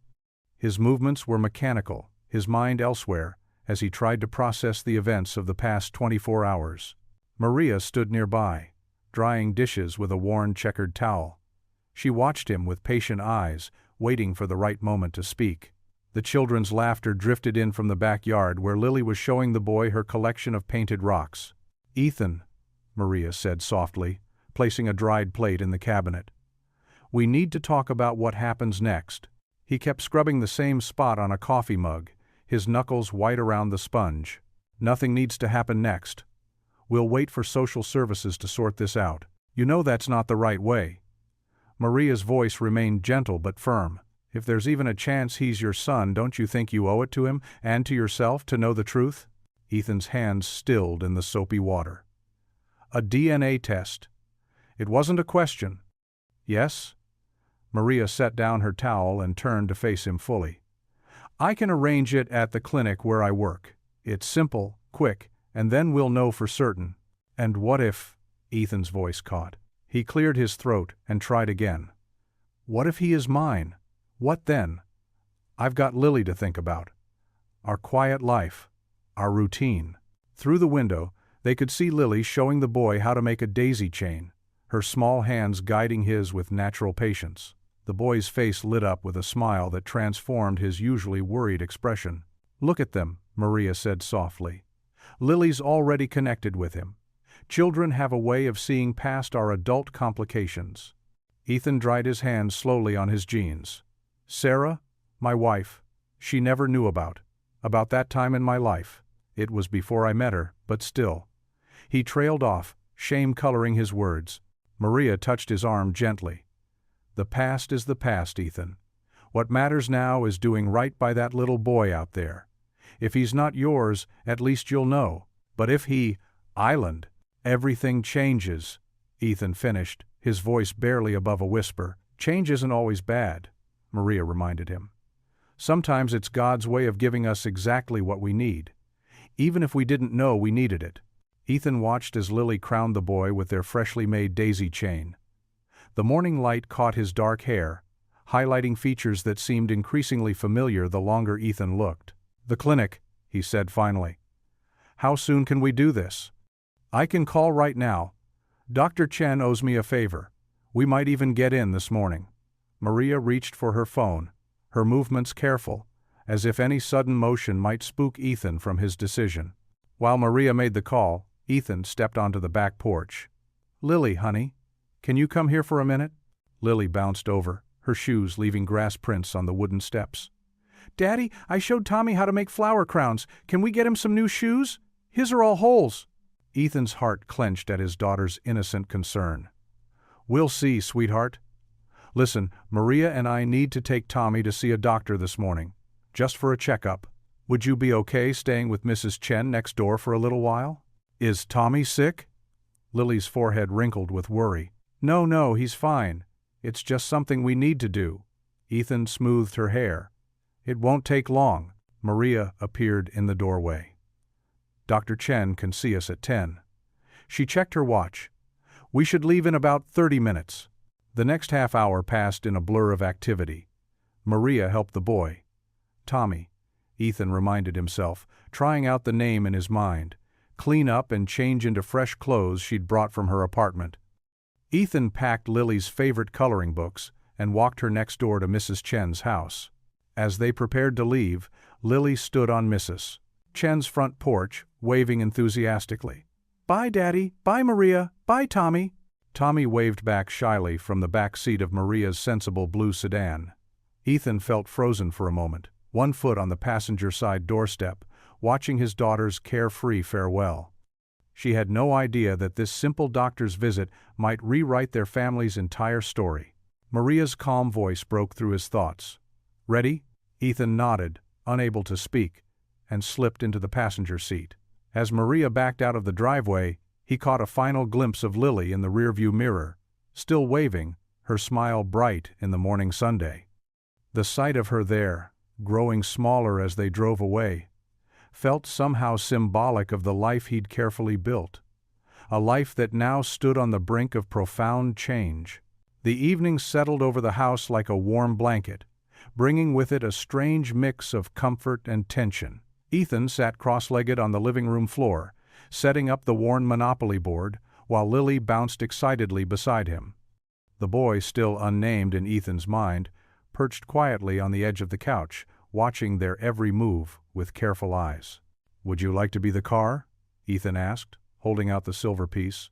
[SPEAKER 1] His movements were mechanical, his mind elsewhere, as he tried to process the events of the past 24 hours. Maria stood nearby, drying dishes with a worn checkered towel. She watched him with patient eyes, waiting for the right moment to speak. The children's laughter drifted in from the backyard where Lily was showing the boy her collection of painted rocks. "Ethan," Maria said softly, placing a dried plate in the cabinet. "We need to talk about what happens next." He kept scrubbing the same spot on a coffee mug, his knuckles white around the sponge. "Nothing needs to happen next. We'll wait for social services to sort this out. You know that's not the right way." Maria's voice remained gentle but firm. "If there's even a chance he's your son, don't you think you owe it to him and to yourself to know the truth?" Ethan's hands stilled in the soapy water. "A DNA test. It wasn't a question." "Yes?" Maria set down her towel and turned to face him fully. "I can arrange it at the clinic where I work. It's simple, quick, and then we'll know for certain." "And what if—" Ethan's voice caught. He cleared his throat and tried again. "What if he is mine? What then? I've got Lily to think about. Our quiet life. Our routine." Through the window, they could see Lily showing the boy how to make a daisy chain, her small hands guiding his with natural patience. The boy's face lit up with a smile that transformed his usually worried expression. "Look at them," Maria said softly. "Lily's already connected with him. Children have a way of seeing past our adult complications." Ethan dried his hands slowly on his jeans. "Sarah, my wife, she never knew about that time in my life. It was before I met her, but still." He trailed off, shame coloring his words. Maria touched his arm gently. "The past is the past, Ethan. What matters now is doing right by that little boy out there. If he's not yours, at least you'll know. But if he, Island, everything changes," Ethan finished, his voice barely above a whisper. "Change isn't always bad," Maria reminded him. "Sometimes it's God's way of giving us exactly what we need, even if we didn't know we needed it." Ethan watched as Lily crowned the boy with their freshly made daisy chain. The morning light caught his dark hair, highlighting features that seemed increasingly familiar the longer Ethan looked. "The clinic," he said finally. "How soon can we do this?" "I can call right now. Dr. Chen owes me a favor. We might even get in this morning." Maria reached for her phone, her movements careful, as if any sudden motion might spook Ethan from his decision. While Maria made the call, Ethan stepped onto the back porch. "Lily, honey, can you come here for a minute?" Lily bounced over, her shoes leaving grass prints on the wooden steps. "Daddy, I showed Tommy how to make flower crowns. Can we get him some new shoes? His are all holes." Ethan's heart clenched at his daughter's innocent concern. "We'll see, sweetheart. Listen, Maria and I need to take Tommy to see a doctor this morning, just for a checkup. Would you be okay staying with Mrs. Chen next door for a little while?" "Is Tommy sick?" Lily's forehead wrinkled with worry. No, he's fine. It's just something we need to do." Ethan smoothed her hair. "It won't take long." Maria appeared in the doorway. "Dr. Chen can see us at 10. She checked her watch. "We should leave in about 30 minutes. The next half hour passed in a blur of activity. Maria helped the boy. Tommy, Ethan reminded himself, trying out the name in his mind, clean up and change into fresh clothes she'd brought from her apartment. Ethan packed Lily's favorite coloring books and walked her next door to Mrs. Chen's house. As they prepared to leave, Lily stood on Mrs. Chen's front porch, waving enthusiastically. "Bye, Daddy. Bye, Maria. Bye, Tommy." Tommy waved back shyly from the back seat of Maria's sensible blue sedan. Ethan felt frozen for a moment, one foot on the passenger side doorstep, watching his daughter's carefree farewell. She had no idea that this simple doctor's visit might rewrite their family's entire story. Maria's calm voice broke through his thoughts. "Ready?" Ethan nodded, unable to speak, and slipped into the passenger seat. As Maria backed out of the driveway, he caught a final glimpse of Lily in the rearview mirror, still waving, her smile bright in the morning sunday. The sight of her there, growing smaller as they drove away, felt somehow symbolic of the life he'd carefully built, a life that now stood on the brink of profound change. The evening settled over the house like a warm blanket, bringing with it a strange mix of comfort and tension. Ethan sat cross-legged on the living room floor, setting up the worn Monopoly board, while Lily bounced excitedly beside him. The boy, still unnamed in Ethan's mind, perched quietly on the edge of the couch, watching their every move with careful eyes. "Would you like to be the car?" Ethan asked, holding out the silver piece.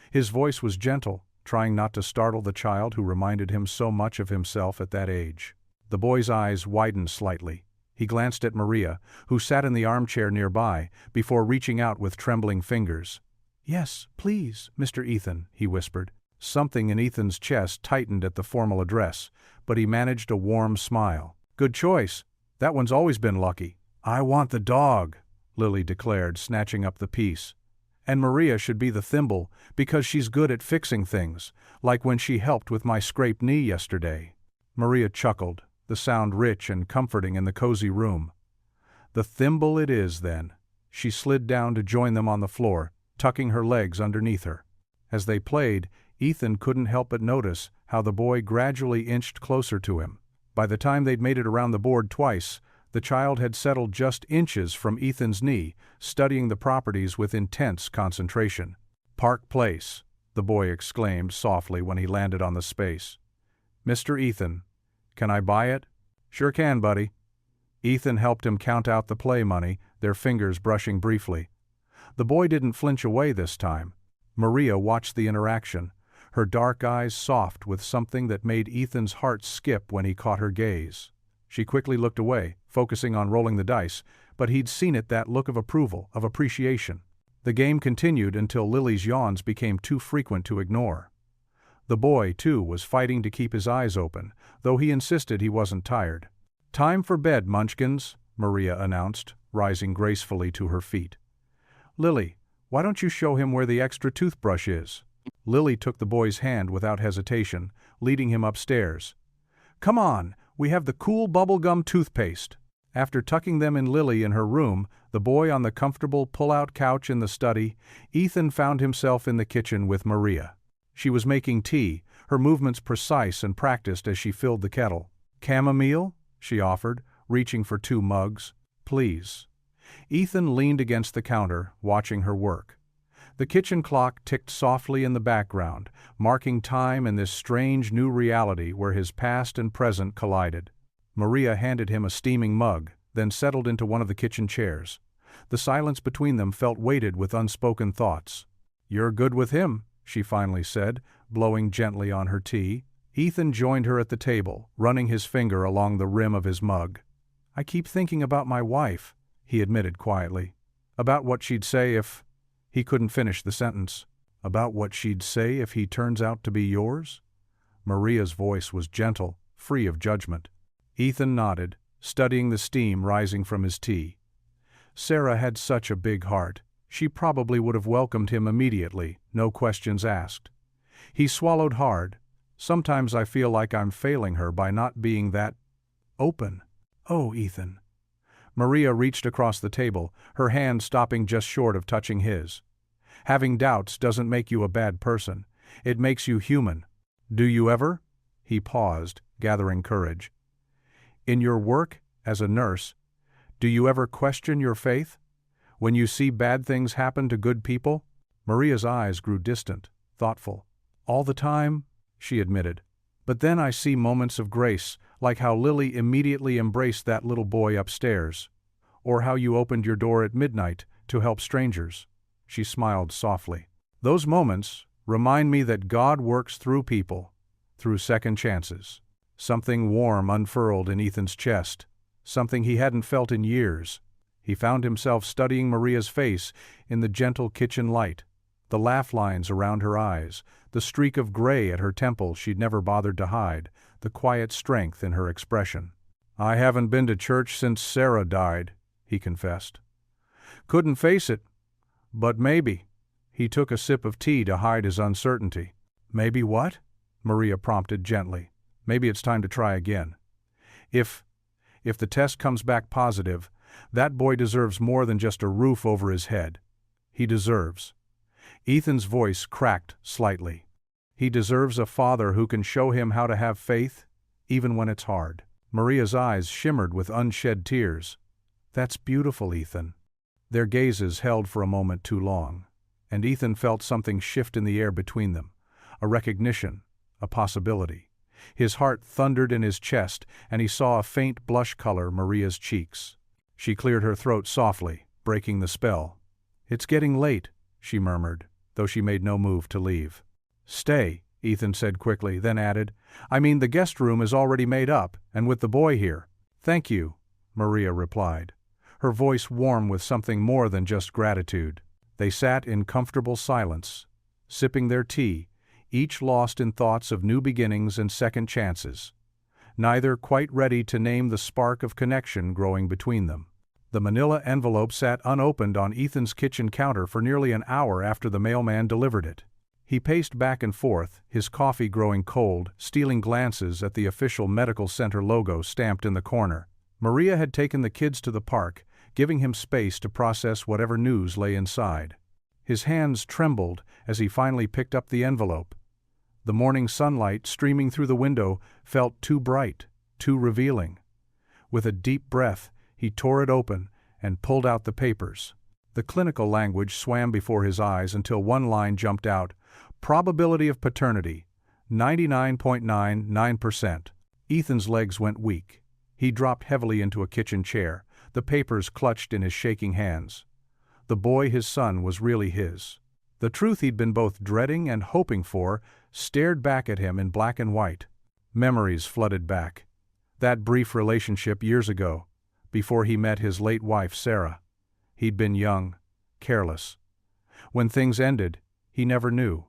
[SPEAKER 1] His voice was gentle, trying not to startle the child who reminded him so much of himself at that age. The boy's eyes widened slightly. He glanced at Maria, who sat in the armchair nearby, before reaching out with trembling fingers. "Yes, please, Mr. Ethan," he whispered. Something in Ethan's chest tightened at the formal address, but he managed a warm smile. "Good choice. That one's always been lucky." "I want the dog," Lily declared, snatching up the piece. "And Maria should be the thimble, because she's good at fixing things, like when she helped with my scraped knee yesterday." Maria chuckled, the sound rich and comforting in the cozy room. "The thimble it is, then." She slid down to join them on the floor, tucking her legs underneath her. As they played, Ethan couldn't help but notice how the boy gradually inched closer to him. By the time they'd made it around the board twice, the child had settled just inches from Ethan's knee, studying the properties with intense concentration. "Park Place," the boy exclaimed softly when he landed on the space. "Mr. Ethan, can I buy it?" "Sure can, buddy." Ethan helped him count out the play money, their fingers brushing briefly. The boy didn't flinch away this time. Maria watched the interaction, her dark eyes soft with something that made Ethan's heart skip when he caught her gaze. She quickly looked away, focusing on rolling the dice, but he'd seen it, that look of approval, of appreciation. The game continued until Lily's yawns became too frequent to ignore. The boy, too, was fighting to keep his eyes open, though he insisted he wasn't tired. "Time for bed, munchkins," Maria announced, rising gracefully to her feet. "Lily, why don't you show him where the extra toothbrush is?" Lily took the boy's hand without hesitation, leading him upstairs. "Come on, we have the cool bubblegum toothpaste." After tucking them in Lily in her room, the boy on the comfortable pull-out couch in the study, Ethan found himself in the kitchen with Maria. She was making tea, her movements precise and practiced as she filled the kettle. "Chamomile?" she offered, reaching for 2 mugs. "Please." Ethan leaned against the counter, watching her work. The kitchen clock ticked softly in the background, marking time in this strange new reality where his past and present collided. Maria handed him a steaming mug, then settled into one of the kitchen chairs. The silence between them felt weighted with unspoken thoughts. "You're good with him," she finally said, blowing gently on her tea. Ethan joined her at the table, running his finger along the rim of his mug. "I keep thinking about my wife," he admitted quietly. "About what she'd say if..." He couldn't finish the sentence. About what she'd say if he turns out to be yours? Maria's voice was gentle, free of judgment. Ethan nodded, studying the steam rising from his tea. Sarah had such a big heart. She probably would have welcomed him immediately, no questions asked. He swallowed hard. Sometimes I feel like I'm failing her by not being that open. Oh, Ethan. Maria reached across the table, her hand stopping just short of touching his. Having doubts doesn't make you a bad person. It makes you human. Do you ever? He paused, gathering courage. In your work, as a nurse, do you ever question your faith? When you see bad things happen to good people? Maria's eyes grew distant, thoughtful. All the time, she admitted. But then I see moments of grace, like how Lily immediately embraced that little boy upstairs. Or how you opened your door at midnight to help strangers. She smiled softly. Those moments remind me that God works through people, through second chances. Something warm unfurled in Ethan's chest, something he hadn't felt in years. He found himself studying Maria's face in the gentle kitchen light, the laugh lines around her eyes, the streak of gray at her temple she'd never bothered to hide, the quiet strength in her expression. I haven't been to church since Sarah died, he confessed. Couldn't face it. But maybe. He took a sip of tea to hide his uncertainty. Maybe what? Maria prompted gently. Maybe it's time to try again. If the test comes back positive, that boy deserves more than just a roof over his head. He deserves. Ethan's voice cracked slightly. He deserves a father who can show him how to have faith, even when it's hard. Maria's eyes shimmered with unshed tears. That's beautiful, Ethan. Their gazes held for a moment too long, and Ethan felt something shift in the air between them, a recognition, a possibility. His heart thundered in his chest, and he saw a faint blush color Maria's cheeks. She cleared her throat softly, breaking the spell. It's getting late, she murmured, though she made no move to leave. Stay, Ethan said quickly, then added, I mean the guest room is already made up, and with the boy here. Thank you, Maria replied, her voice warm with something more than just gratitude. They sat in comfortable silence, sipping their tea, each lost in thoughts of new beginnings and second chances, neither quite ready to name the spark of connection growing between them. The manila envelope sat unopened on Ethan's kitchen counter for nearly an hour after the mailman delivered it. He paced back and forth, his coffee growing cold, stealing glances at the official medical center logo stamped in the corner. Maria had taken the kids to the park, giving him space to process whatever news lay inside. His hands trembled as he finally picked up the envelope. The morning sunlight streaming through the window felt too bright, too revealing. With a deep breath, he tore it open and pulled out the papers. The clinical language swam before his eyes until one line jumped out. Probability of paternity, 99.99%. Ethan's legs went weak. He dropped heavily into a kitchen chair, the papers clutched in his shaking hands. The boy, his son, was really his. The truth he'd been both dreading and hoping for stared back at him in black and white. Memories flooded back. That brief relationship years ago, before he met his late wife, Sarah. He'd been young, careless. When things ended, he never knew,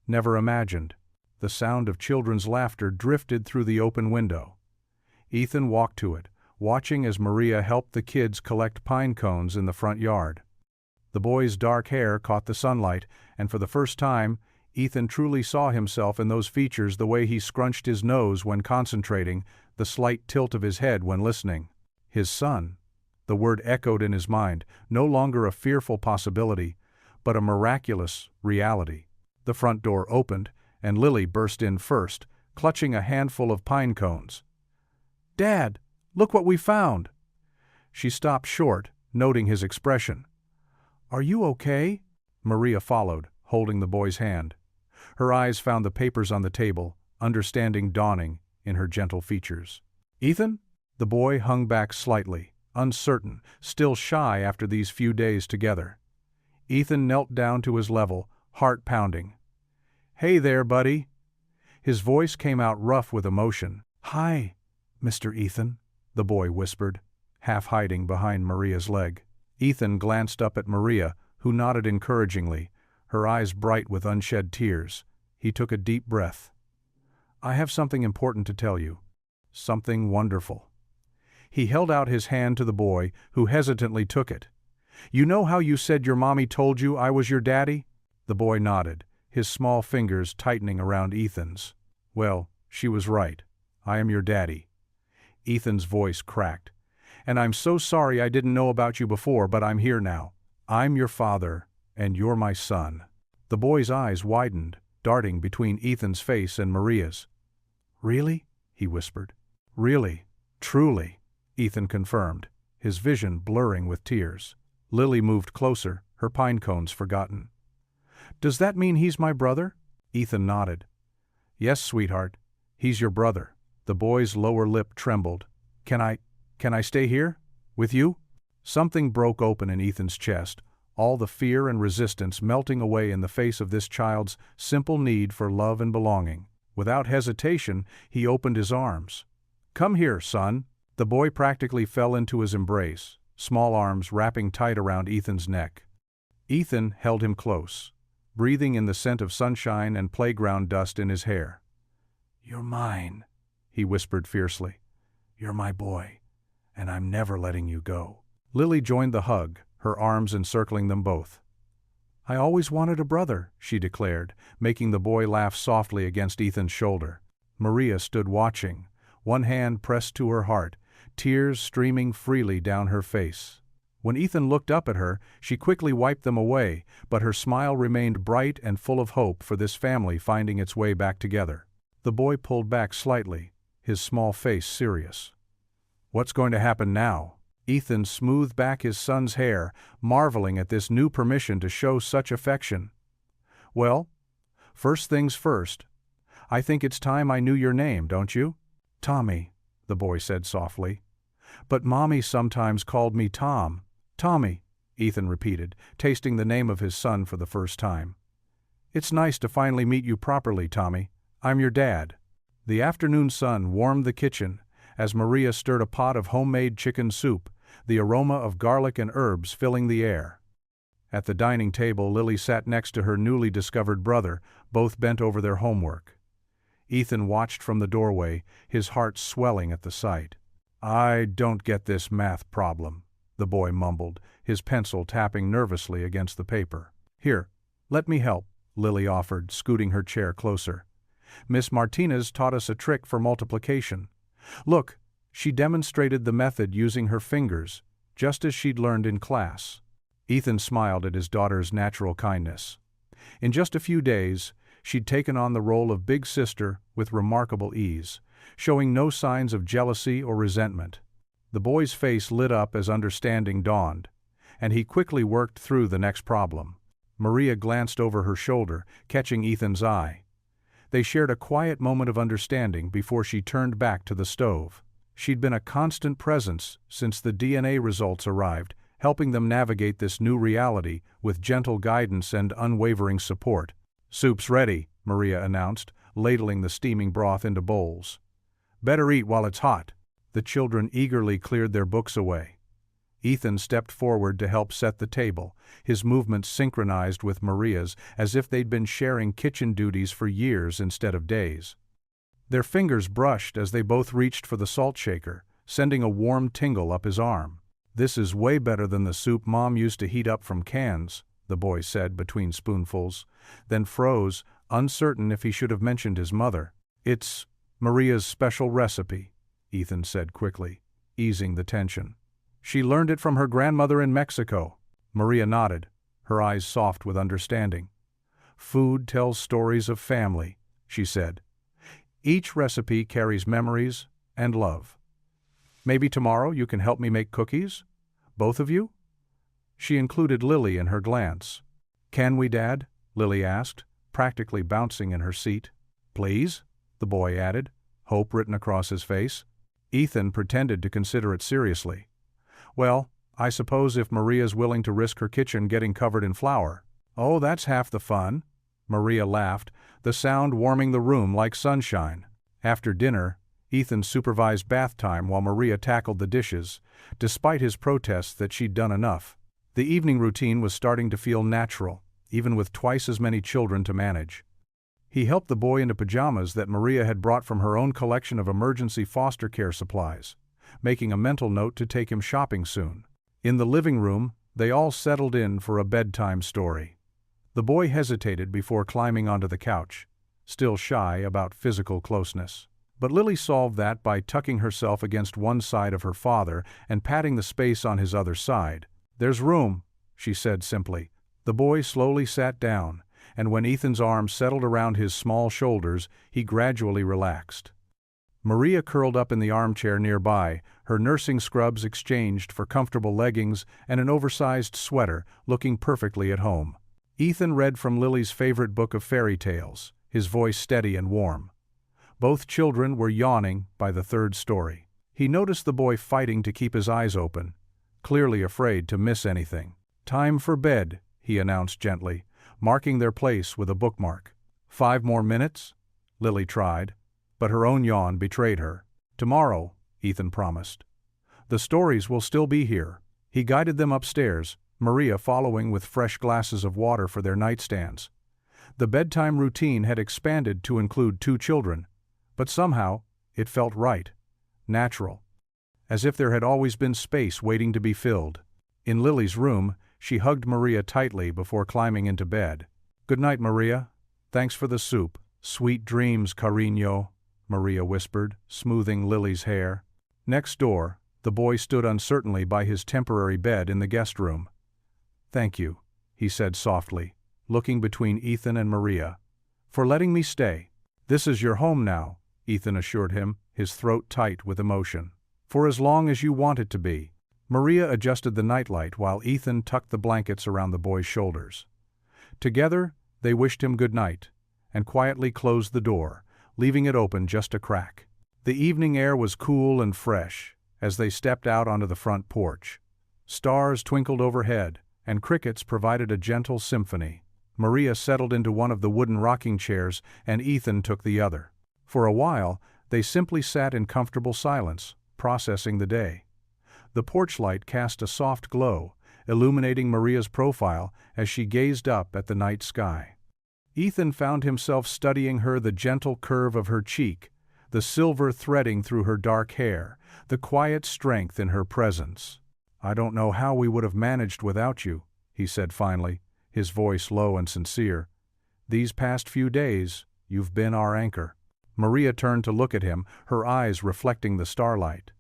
[SPEAKER 1] never imagined. The sound of children's laughter drifted through the open window. Ethan walked to it, watching as Maria helped the kids collect pine cones in the front yard. The boy's dark hair caught the sunlight, and for the first time, Ethan truly saw himself in those features, the way he scrunched his nose when concentrating, the slight tilt of his head when listening. His son. The word echoed in his mind, no longer a fearful possibility, but a miraculous reality. The front door opened, and Lily burst in first, clutching a handful of pine cones. "Dad, look what we found!" She stopped short, noting his expression. "Are you okay?" Maria followed, holding the boy's hand. Her eyes found the papers on the table, understanding dawning in her gentle features. "Ethan?" The boy hung back slightly, uncertain, still shy after these few days together. Ethan knelt down to his level, heart pounding. "Hey there, buddy." His voice came out rough with emotion. "Hi, Mr. Ethan," the boy whispered, half hiding behind Maria's leg. Ethan glanced up at Maria, who nodded encouragingly, her eyes bright with unshed tears. He took a deep breath. "I have something important to tell you. Something wonderful." He held out his hand to the boy, who hesitantly took it. "You know how you said your mommy told you I was your daddy?" The boy nodded, his small fingers tightening around Ethan's. "Well, she was right. I am your daddy." Ethan's voice cracked. "And I'm so sorry I didn't know about you before, but I'm here now. I'm your father, and you're my son." The boy's eyes widened, darting between Ethan's face and Maria's. "Really?" he whispered. "Really, truly," Ethan confirmed, his vision blurring with tears. Lily moved closer, her pine cones forgotten. "Does that mean he's my brother?" Ethan nodded. "Yes, sweetheart, he's your brother." The boy's lower lip trembled. Can I stay here? With you?" Something broke open in Ethan's chest, all the fear and resistance melting away in the face of this child's simple need for love and belonging. Without hesitation, he opened his arms. "Come here, son." The boy practically fell into his embrace, small arms wrapping tight around Ethan's neck. Ethan held him close, breathing in the scent of sunshine and playground dust in his hair. "You're mine," he whispered fiercely. "You're my boy, and I'm never letting you go." Lily joined the hug, her arms encircling them both. "I always wanted a brother," she declared, making the boy laugh softly against Ethan's shoulder. Maria stood watching, one hand pressed to her heart, tears streaming freely down her face. When Ethan looked up at her, she quickly wiped them away, but her smile remained bright and full of hope for this family finding its way back together. The boy pulled back slightly, his small face serious. "What's going to happen now?" Ethan smoothed back his son's hair, marveling at this new permission to show such affection. "Well, first things first. I think it's time I knew your name, don't you?" "Tommy," the boy said softly. "But Mommy sometimes called me Tom." "Tommy," Ethan repeated, tasting the name of his son for the first time. "It's nice to finally meet you properly, Tommy. I'm your dad." The afternoon sun warmed the kitchen as Maria stirred a pot of homemade chicken soup, the aroma of garlic and herbs filling the air. At the dining table, Lily sat next to her newly discovered brother, both bent over their homework. Ethan watched from the doorway, his heart swelling at the sight. "I don't get this math problem," the boy mumbled, his pencil tapping nervously against the paper. "Here, let me help," Lily offered, scooting her chair closer. "Miss Martinez taught us a trick for multiplication. Look," she demonstrated the method using her fingers, just as she'd learned in class. Ethan smiled at his daughter's natural kindness. In just a few days, she'd taken on the role of big sister with remarkable ease, showing no signs of jealousy or resentment. The boy's face lit up as understanding dawned, and he quickly worked through the next problem. Maria glanced over her shoulder, catching Ethan's eye. They shared a quiet moment of understanding before she turned back to the stove. She'd been a constant presence since the DNA results arrived, helping them navigate this new reality with gentle guidance and unwavering support. "Soup's ready," Maria announced, ladling the steaming broth into bowls. "Better eat while it's hot." The children eagerly cleared their books away. Ethan stepped forward to help set the table, his movements synchronized with Maria's as if they'd been sharing kitchen duties for years instead of days. Their fingers brushed as they both reached for the salt shaker, sending a warm tingle up his arm. "This is way better than the soup Mom used to heat up from cans," the boy said between spoonfuls, then froze, uncertain if he should have mentioned his mother. "It's Maria's special recipe," Ethan said quickly, easing the tension. "She learned it from her grandmother in Mexico." Maria nodded, her eyes soft with understanding. "Food tells stories of family," she said. "Each recipe carries memories and love. Maybe tomorrow you can help me make cookies? Both of you?" She included Lily in her glance. "Can we, Dad?" Lily asked, practically bouncing in her seat. "Please?" the boy added, hope written across his face. Ethan pretended to consider it seriously. "Well, I suppose if Maria's willing to risk her kitchen getting covered in flour." "Oh, that's half the fun." Maria laughed, the sound warming the room like sunshine. After dinner, Ethan supervised bath time while Maria tackled the dishes, despite his protests that she'd done enough. The evening routine was starting to feel natural, even with twice as many children to manage. He helped the boy into pajamas that Maria had brought from her own collection of emergency foster care supplies, making a mental note to take him shopping soon. In the living room, they all settled in for a bedtime story. The boy hesitated before climbing onto the couch, still shy about physical closeness. But Lily solved that by tucking herself against one side of her father and patting the space on his other side. "There's room," she said simply. The boy slowly sat down, and when Ethan's arms settled around his small shoulders, he gradually relaxed. Maria curled up in the armchair nearby, her nursing scrubs exchanged for comfortable leggings and an oversized sweater, looking perfectly at home. Ethan read from Lily's favorite book of fairy tales, his voice steady and warm. Both children were yawning by the third story. He noticed the boy fighting to keep his eyes open, clearly afraid to miss anything. "Time for bed," he announced gently, marking their place with a bookmark. 5 more minutes? Lily tried, but her own yawn betrayed her. "Tomorrow," Ethan promised. "The stories will still be here." He guided them upstairs, Maria following with fresh glasses of water for their nightstands. The bedtime routine had expanded to include 2 children, but somehow it felt right, natural, as if there had always been space waiting to be filled. In Lily's room, she hugged Maria tightly before climbing into bed. "Good night, Maria. Thanks for the soup." "Sweet dreams, cariño," Maria whispered, smoothing Lily's hair. Next door, the boy stood uncertainly by his temporary bed in the guest room. "Thank you," he said softly, looking between Ethan and Maria, "for letting me stay." "This is your home now," Ethan assured him, his throat tight with emotion. "For as long as you want it to be." Maria adjusted the nightlight while Ethan tucked the blankets around the boy's shoulders. Together, they wished him good night, and quietly closed the door, leaving it open just a crack. The evening air was cool and fresh as they stepped out onto the front porch. Stars twinkled overhead, and crickets provided a gentle symphony. Maria settled into one of the wooden rocking chairs, and Ethan took the other. For a while, they simply sat in comfortable silence, processing the day. The porch light cast a soft glow, illuminating Maria's profile as she gazed up at the night sky. Ethan found himself studying her, the gentle curve of her cheek, the silver threading through her dark hair, the quiet strength in her presence. "I don't know how we would have managed without you," he said finally, his voice low and sincere. "These past few days, you've been our anchor." Maria turned to look at him, her eyes reflecting the starlight.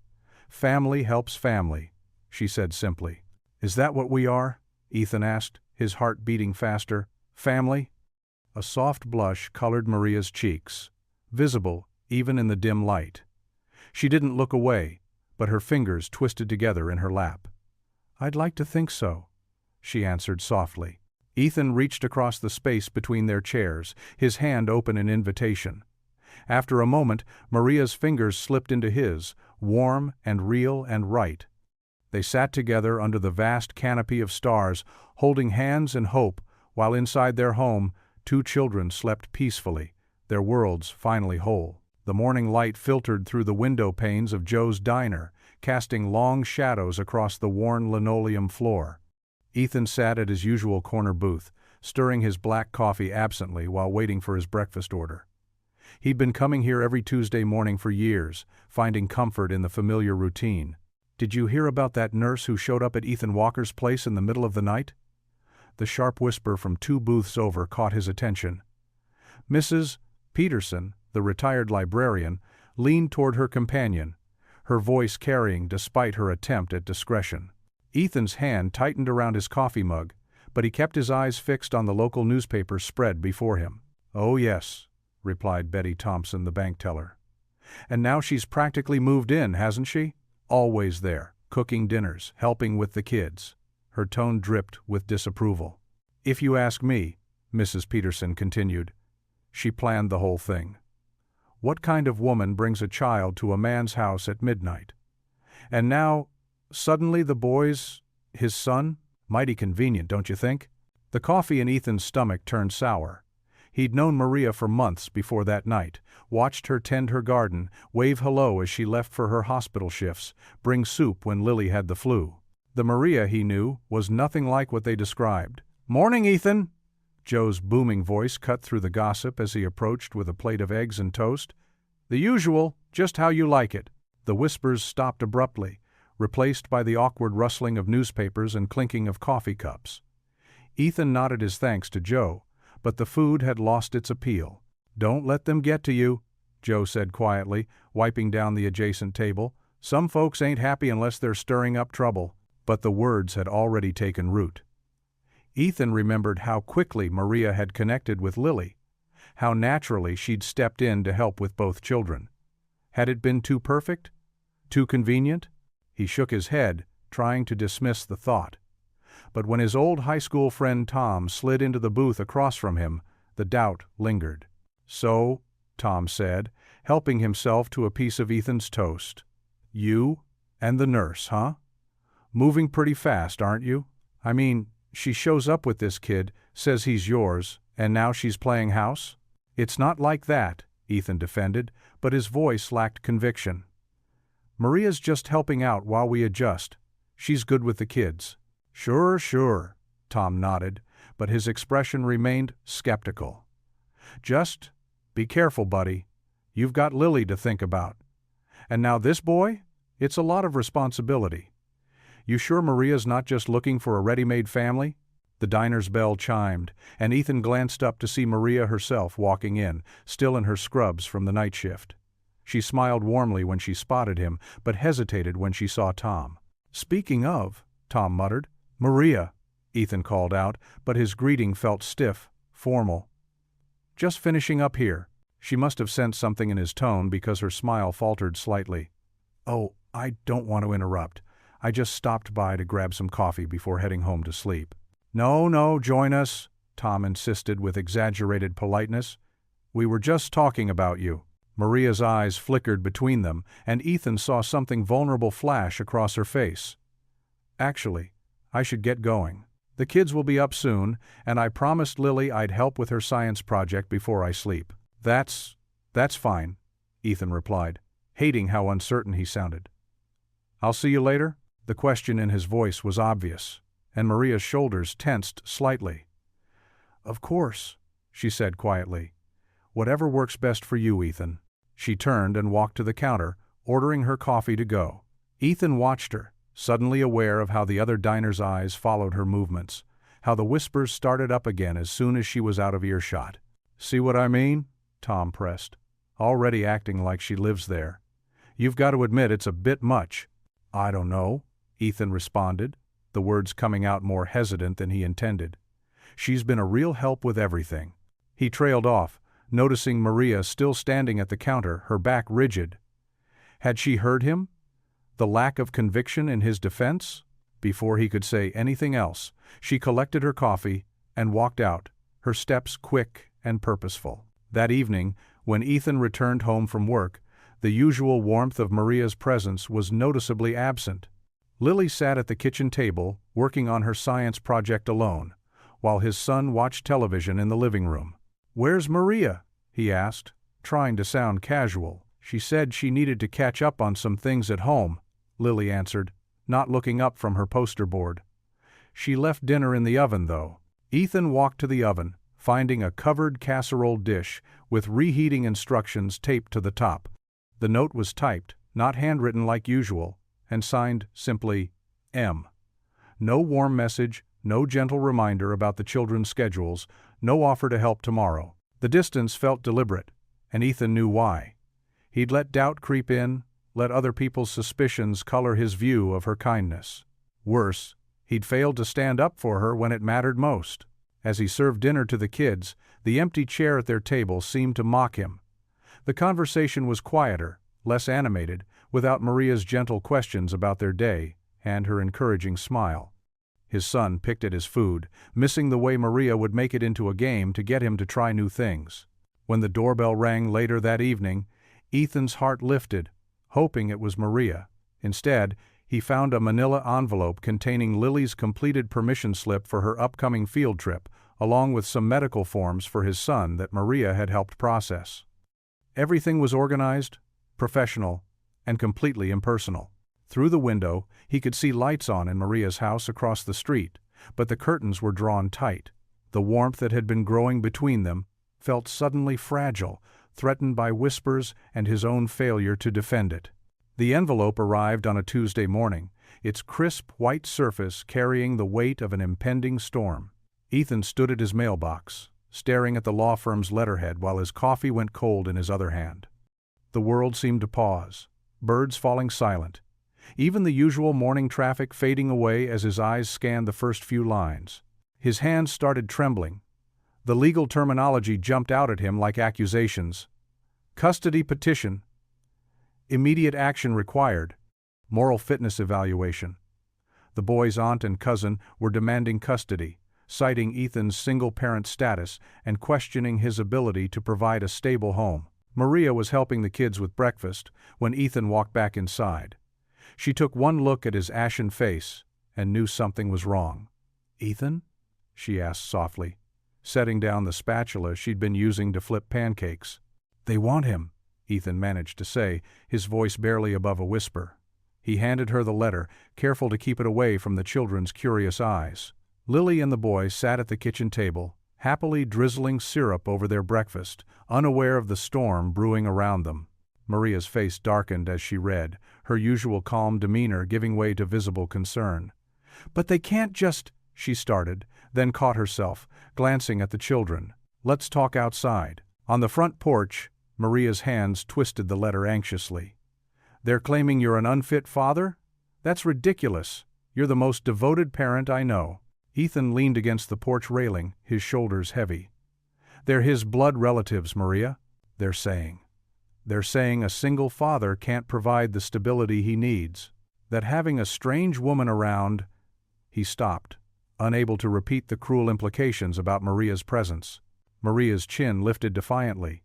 [SPEAKER 1] "Family helps family," she said simply. "Is that what we are?" Ethan asked, his heart beating faster. "Family?" A soft blush colored Maria's cheeks, visible even in the dim light. She didn't look away, but her fingers twisted together in her lap. "I'd like to think so," she answered softly. Ethan reached across the space between their chairs, his hand open in invitation. After a moment, Maria's fingers slipped into his, warm and real and right. They sat together under the vast canopy of stars, holding hands in hope, while inside their home, 2 children slept peacefully, their worlds finally whole. The morning light filtered through the window panes of Joe's diner, casting long shadows across the worn linoleum floor. Ethan sat at his usual corner booth, stirring his black coffee absently while waiting for his breakfast order. He'd been coming here every Tuesday morning for years, finding comfort in the familiar routine. "Did you hear about that nurse who showed up at Ethan Walker's place in the middle of the night?" The sharp whisper from 2 booths over caught his attention. Mrs. Peterson, the retired librarian, leaned toward her companion, her voice carrying despite her attempt at discretion. Ethan's hand tightened around his coffee mug, but he kept his eyes fixed on the local newspaper spread before him. "Oh yes," replied Betty Thompson, the bank teller. "And now she's practically moved in, hasn't she? Always there, cooking dinners, helping with the kids." Her tone dripped with disapproval. "If you ask me," Mrs. Peterson continued, "she planned the whole thing. What kind of woman brings a child to a man's house at midnight? And now, suddenly the boy's his son? Mighty convenient, don't you think?" The coffee in Ethan's stomach turned sour. He'd known Maria for months before that night, watched her tend her garden, wave hello as she left for her hospital shifts, bring soup when Lily had the flu. The Maria he knew was nothing like what they described. "Morning, Ethan!" Joe's booming voice cut through the gossip as he approached with a plate of eggs and toast. "The usual, just how you like it." The whispers stopped abruptly, replaced by the awkward rustling of newspapers and clinking of coffee cups. Ethan nodded his thanks to Joe, but the food had lost its appeal. "Don't let them get to you," Joe said quietly, wiping down the adjacent table. "Some folks ain't happy unless they're stirring up trouble." But the words had already taken root. Ethan remembered how quickly Maria had connected with Lily, how naturally she'd stepped in to help with both children. Had it been too perfect? Too convenient? He shook his head, trying to dismiss the thought. But when his old high school friend Tom slid into the booth across from him, the doubt lingered. "So," Tom said, helping himself to a piece of Ethan's toast. "You and the nurse, huh? Moving pretty fast, aren't you? I mean, she shows up with this kid, says he's yours, and now she's playing house?" "It's not like that," Ethan defended, but his voice lacked conviction. "Maria's just helping out while we adjust. She's good with the kids." Sure, Tom nodded, but his expression remained skeptical. "Just be careful, buddy. You've got Lily to think about. And now this boy? It's a lot of responsibility. You sure Maria's not just looking for a ready-made family?" The diner's bell chimed, and Ethan glanced up to see Maria herself walking in, still in her scrubs from the night shift. She smiled warmly when she spotted him, but hesitated when she saw Tom. "Speaking of," Tom muttered. "Maria," Ethan called out, but his greeting felt stiff, formal. "Just finishing up here." She must have sensed something in his tone because her smile faltered slightly. "Oh, I don't want to interrupt. I just stopped by to grab some coffee before heading home to sleep." No, join us," Tom insisted with exaggerated politeness. "We were just talking about you." Maria's eyes flickered between them, and Ethan saw something vulnerable flash across her face. "Actually, I should get going. The kids will be up soon, and I promised Lily I'd help with her science project before I sleep." That's fine," Ethan replied, hating how uncertain he sounded. "I'll see you later?" The question in his voice was obvious, and Maria's shoulders tensed slightly. "Of course," she said quietly. "Whatever works best for you, Ethan." She turned and walked to the counter, ordering her coffee to go. Ethan watched her, suddenly aware of how the other diner's eyes followed her movements, how the whispers started up again as soon as she was out of earshot. "See what I mean?" Tom pressed, already acting like she lives there. "You've got to admit it's a bit much." "I don't know," Ethan responded, the words coming out more hesitant than he intended. "She's been a real help with everything." He trailed off, noticing Maria still standing at the counter, her back rigid. Had she heard him? The lack of conviction in his defense? Before he could say anything else, she collected her coffee and walked out, her steps quick and purposeful. That evening, when Ethan returned home from work, the usual warmth of Maria's presence was noticeably absent. Lily sat at the kitchen table, working on her science project alone, while his son watched television in the living room. "Where's Maria?" he asked, trying to sound casual. "She said she needed to catch up on some things at home," Lily answered, not looking up from her poster board. "She left dinner in the oven, though." Ethan walked to the oven, finding a covered casserole dish with reheating instructions taped to the top. The note was typed, not handwritten like usual, and signed simply, M. No warm message, no gentle reminder about the children's schedules, no offer to help tomorrow. The distance felt deliberate, and Ethan knew why. He'd let doubt creep in, let other people's suspicions color his view of her kindness. Worse, he'd failed to stand up for her when it mattered most. As he served dinner to the kids, the empty chair at their table seemed to mock him. The conversation was quieter, less animated, without Maria's gentle questions about their day and her encouraging smile. His son picked at his food, missing the way Maria would make it into a game to get him to try new things. When the doorbell rang later that evening, Ethan's heart lifted, hoping it was Maria. Instead, he found a manila envelope containing Lily's completed permission slip for her upcoming field trip, along with some medical forms for his son that Maria had helped process. Everything was organized, professional, and completely impersonal. Through the window, he could see lights on in Maria's house across the street, but the curtains were drawn tight. The warmth that had been growing between them felt suddenly fragile, threatened by whispers and his own failure to defend it. The envelope arrived on a Tuesday morning, its crisp white surface carrying the weight of an impending storm. Ethan stood at his mailbox, staring at the law firm's letterhead while his coffee went cold in his other hand. The world seemed to pause, birds falling silent, even the usual morning traffic fading away as his eyes scanned the first few lines. His hands started trembling. The legal terminology jumped out at him like accusations. Custody petition. Immediate action required. Moral fitness evaluation. The boy's aunt and cousin were demanding custody, citing Ethan's single-parent status and questioning his ability to provide a stable home. Maria was helping the kids with breakfast when Ethan walked back inside. She took one look at his ashen face and knew something was wrong. "Ethan?" she asked softly, setting down the spatula she'd been using to flip pancakes. "They want him," Ethan managed to say, his voice barely above a whisper. He handed her the letter, careful to keep it away from the children's curious eyes. Lily and the boy sat at the kitchen table, happily drizzling syrup over their breakfast, unaware of the storm brewing around them. Maria's face darkened as she read, her usual calm demeanor giving way to visible concern. "But they can't just—" she started, then caught herself, glancing at the children. "Let's talk outside." On the front porch, Maria's hands twisted the letter anxiously. "They're claiming you're an unfit father? That's ridiculous. You're the most devoted parent I know." Ethan leaned against the porch railing, his shoulders heavy. "They're his blood relatives, Maria, they're saying. They're saying a single father can't provide the stability he needs. That having a strange woman around—" He stopped, unable to repeat the cruel implications about Maria's presence. Maria's chin lifted defiantly.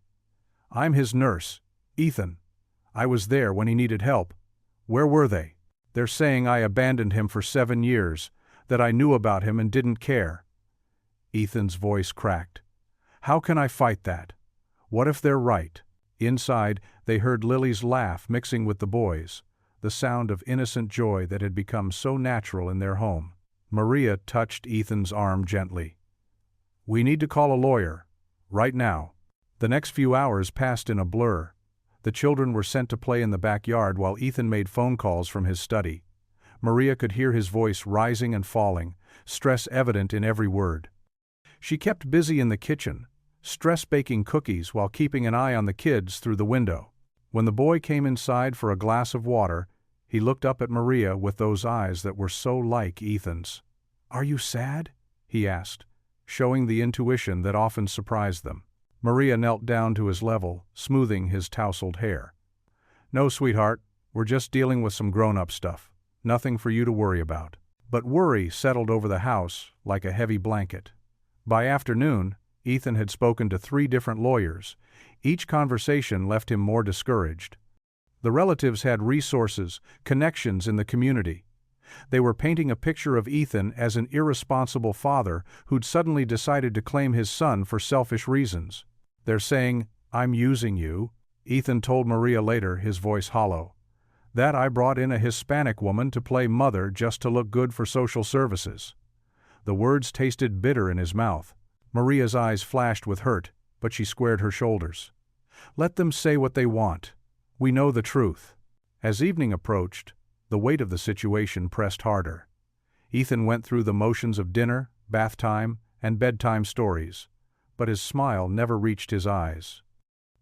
[SPEAKER 1] "I'm his nurse, Ethan. I was there when he needed help. Where were they? They're saying I abandoned him for 7 years, that I knew about him and didn't care." Ethan's voice cracked. "How can I fight that? What if they're right?" Inside, they heard Lily's laugh mixing with the boys, the sound of innocent joy that had become so natural in their home. Maria touched Ethan's arm gently. "We need to call a lawyer. Right now." The next few hours passed in a blur. The children were sent to play in the backyard while Ethan made phone calls from his study. Maria could hear his voice rising and falling, stress evident in every word. She kept busy in the kitchen, stress-baking cookies while keeping an eye on the kids through the window. When the boy came inside for a glass of water, he looked up at Maria with those eyes that were so like Ethan's. "Are you sad?" he asked, showing the intuition that often surprised them. Maria knelt down to his level, smoothing his tousled hair. "No, sweetheart, we're just dealing with some grown-up stuff. Nothing for you to worry about." But worry settled over the house like a heavy blanket. By afternoon, Ethan had spoken to 3 different lawyers. Each conversation left him more discouraged. The relatives had resources, connections in the community. They were painting a picture of Ethan as an irresponsible father who'd suddenly decided to claim his son for selfish reasons. "They're saying, 'I'm using you,'" Ethan told Maria later, his voice hollow. "That I brought in a Hispanic woman to play mother just to look good for social services." The words tasted bitter in his mouth. Maria's eyes flashed with hurt, but she squared her shoulders. "Let them say what they want. We know the truth." As evening approached, the weight of the situation pressed harder. Ethan went through the motions of dinner, bath time, and bedtime stories, but his smile never reached his eyes.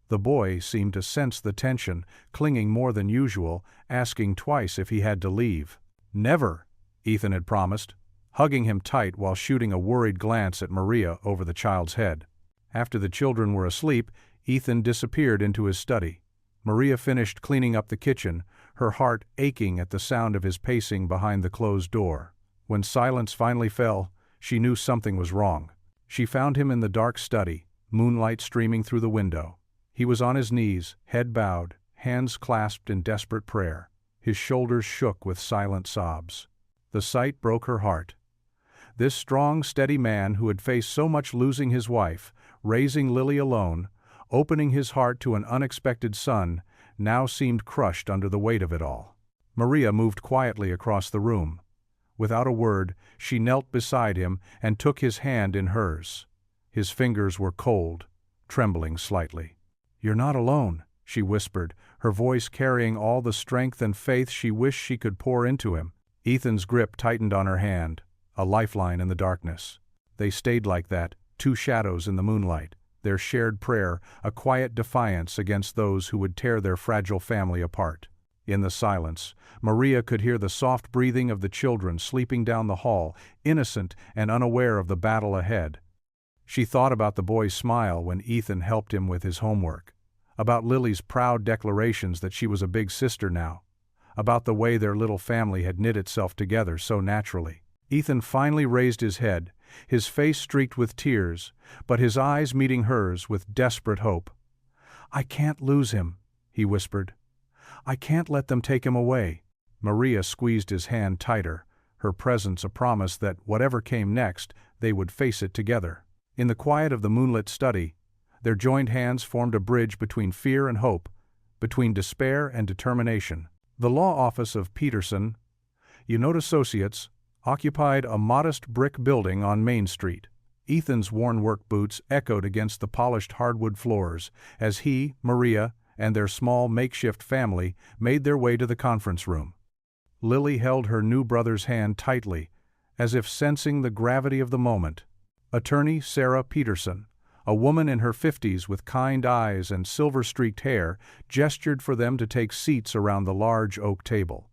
[SPEAKER 1] The boy seemed to sense the tension, clinging more than usual, asking twice if he had to leave. "Never," Ethan had promised, hugging him tight while shooting a worried glance at Maria over the child's head. After the children were asleep, Ethan disappeared into his study. Maria finished cleaning up the kitchen, her heart aching at the sound of his pacing behind the closed door. When silence finally fell, she knew something was wrong. She found him in the dark study, moonlight streaming through the window. He was on his knees, head bowed, hands clasped in desperate prayer. His shoulders shook with silent sobs. The sight broke her heart. This strong, steady man who had faced so much losing his wife, raising Lily alone, opening his heart to an unexpected son, now seemed crushed under the weight of it all. Maria moved quietly across the room. Without a word, she knelt beside him and took his hand in hers. His fingers were cold, trembling slightly. "You're not alone," she whispered, her voice carrying all the strength and faith she wished she could pour into him. Ethan's grip tightened on her hand, a lifeline in the darkness. They stayed like that, two shadows in the moonlight, their shared prayer a quiet defiance against those who would tear their fragile family apart. In the silence, Maria could hear the soft breathing of the children sleeping down the hall, innocent and unaware of the battle ahead. She thought about the boy's smile when Ethan helped him with his homework, about Lily's proud declarations that she was a big sister now, about the way their little family had knit itself together so naturally. Ethan finally raised his head, his face streaked with tears, but his eyes meeting hers with desperate hope. "I can't lose him," he whispered. "I can't let them take him away." Maria squeezed his hand tighter, her presence a promise that, whatever came next, they would face it together. In the quiet of the moonlit study, their joined hands formed a bridge between fear and hope, between despair and determination. The law office of Peterson, Associates, occupied a modest brick building on Main Street. Ethan's worn work boots echoed against the polished hardwood floors as he, Maria, and their small makeshift family made their way to the conference room. Lily held her new brother's hand tightly, as if sensing the gravity of the moment. Attorney Sarah Peterson, a woman in her 50s with kind eyes and silver-streaked hair, gestured for them to take seats around the large oak table.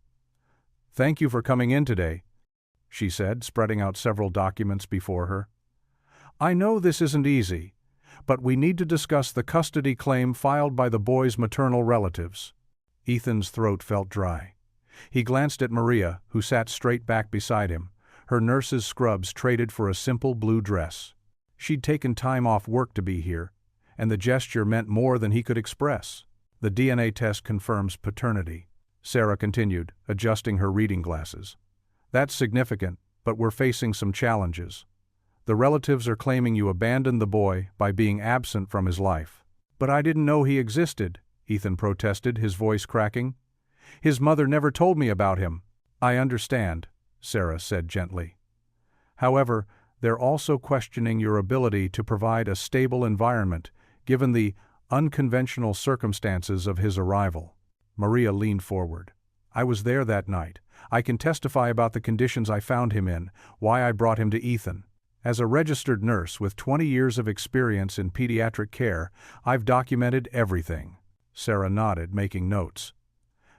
[SPEAKER 1] "Thank you for coming in today," she said, spreading out several documents before her. "I know this isn't easy, but we need to discuss the custody claim filed by the boy's maternal relatives." Ethan's throat felt dry. He glanced at Maria, who sat straight back beside him, her nurse's scrubs traded for a simple blue dress. She'd taken time off work to be here, and the gesture meant more than he could express. "The DNA test confirms paternity," Sarah continued, adjusting her reading glasses. "That's significant, but we're facing some challenges. The relatives are claiming you abandoned the boy by being absent from his life." "But I didn't know he existed," Ethan protested, his voice cracking. "His mother never told me about him." "I understand," Sarah said gently. "However, they're also questioning your ability to provide a stable environment, given the unconventional circumstances of his arrival." Maria leaned forward. "I was there that night. I can testify about the conditions I found him in, why I brought him to Ethan. As a registered nurse with 20 years of experience in pediatric care, I've documented everything." Sarah nodded, making notes.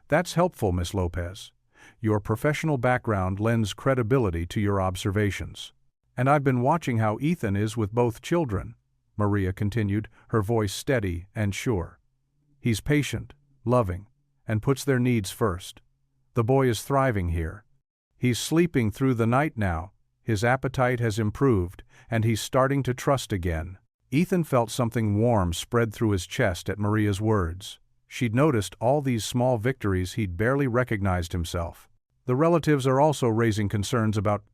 [SPEAKER 1] "That's helpful, Miss Lopez. Your professional background lends credibility to your observations. And I've been watching how Ethan is with both children," Maria continued, her voice steady and sure. "He's patient, loving, and puts their needs first. The boy is thriving here. He's sleeping through the night now, his appetite has improved, and he's starting to trust again." Ethan felt something warm spread through his chest at Maria's words. She'd noticed all these small victories he'd barely recognized himself. "The relatives are also raising concerns about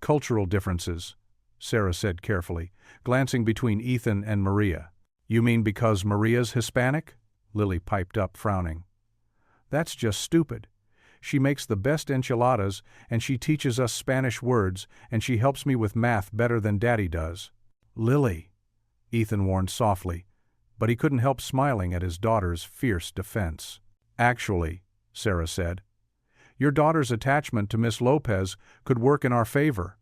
[SPEAKER 1] cultural differences," Sarah said carefully, glancing between Ethan and Maria. "You mean because Maria's Hispanic?" Lily piped up, frowning. "That's just stupid. She makes the best enchiladas, and she teaches us Spanish words, and she helps me with math better than Daddy does." "Lily," Ethan warned softly, but he couldn't help smiling at his daughter's fierce defense. "Actually," Sarah said, "your daughter's attachment to Miss Lopez could work in our favor.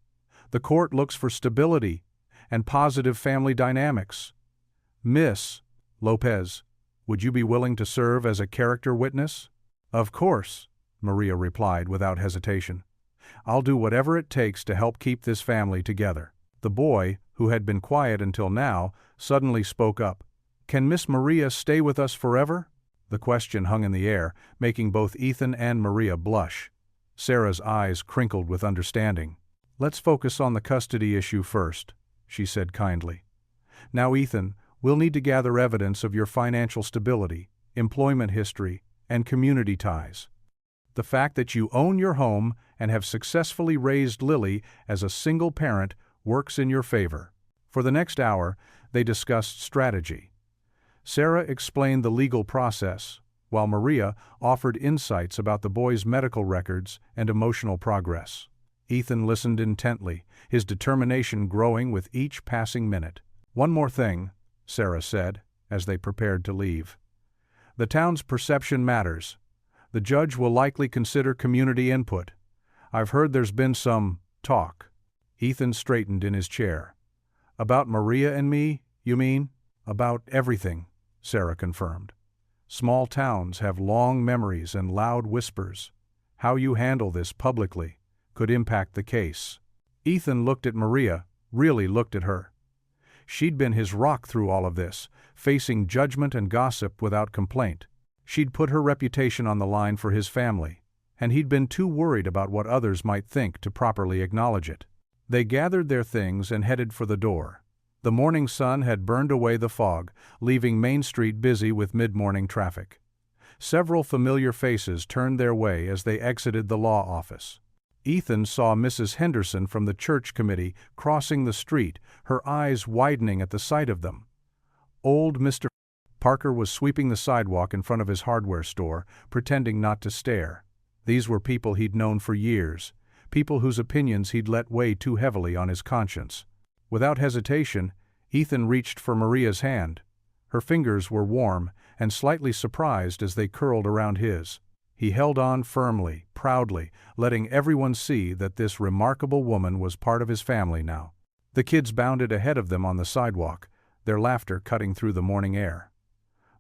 [SPEAKER 1] The court looks for stability and positive family dynamics. Miss Lopez, would you be willing to serve as a character witness?" "Of course," Maria replied without hesitation. "I'll do whatever it takes to help keep this family together." The boy, who had been quiet until now, suddenly spoke up. "Can Miss Maria stay with us forever?" The question hung in the air, making both Ethan and Maria blush. Sarah's eyes crinkled with understanding. "Let's focus on the custody issue first," she said kindly. "Now, Ethan, we'll need to gather evidence of your financial stability, employment history, and community ties. The fact that you own your home and have successfully raised Lily as a single parent works in your favor." For the next hour, they discussed strategy. Sarah explained the legal process, while Maria offered insights about the boy's medical records and emotional progress. Ethan listened intently, his determination growing with each passing minute. "One more thing," Sarah said, as they prepared to leave. "The town's perception matters. The judge will likely consider community input. I've heard there's been some talk." Ethan straightened in his chair. "About Maria and me, you mean?" "About everything," Sarah confirmed. "Small towns have long memories and loud whispers. How you handle this publicly could impact the case." Ethan looked at Maria, really looked at her. She'd been his rock through all of this, facing judgment and gossip without complaint. She'd put her reputation on the line for his family, and he'd been too worried about what others might think to properly acknowledge it. They gathered their things and headed for the door. The morning sun had burned away the fog, leaving Main Street busy with mid-morning traffic. Several familiar faces turned their way as they exited the law office. Ethan saw Mrs. Henderson from the church committee crossing the street, her eyes widening at the sight of them. Old Mr. Parker was sweeping the sidewalk in front of his hardware store, pretending not to stare. These were people he'd known for years, people whose opinions he'd let weigh too heavily on his conscience. Without hesitation, Ethan reached for Maria's hand. Her fingers were warm and slightly surprised as they curled around his. He held on firmly, proudly, letting everyone see that this remarkable woman was part of his family now. The kids bounded ahead of them on the sidewalk, their laughter cutting through the morning air.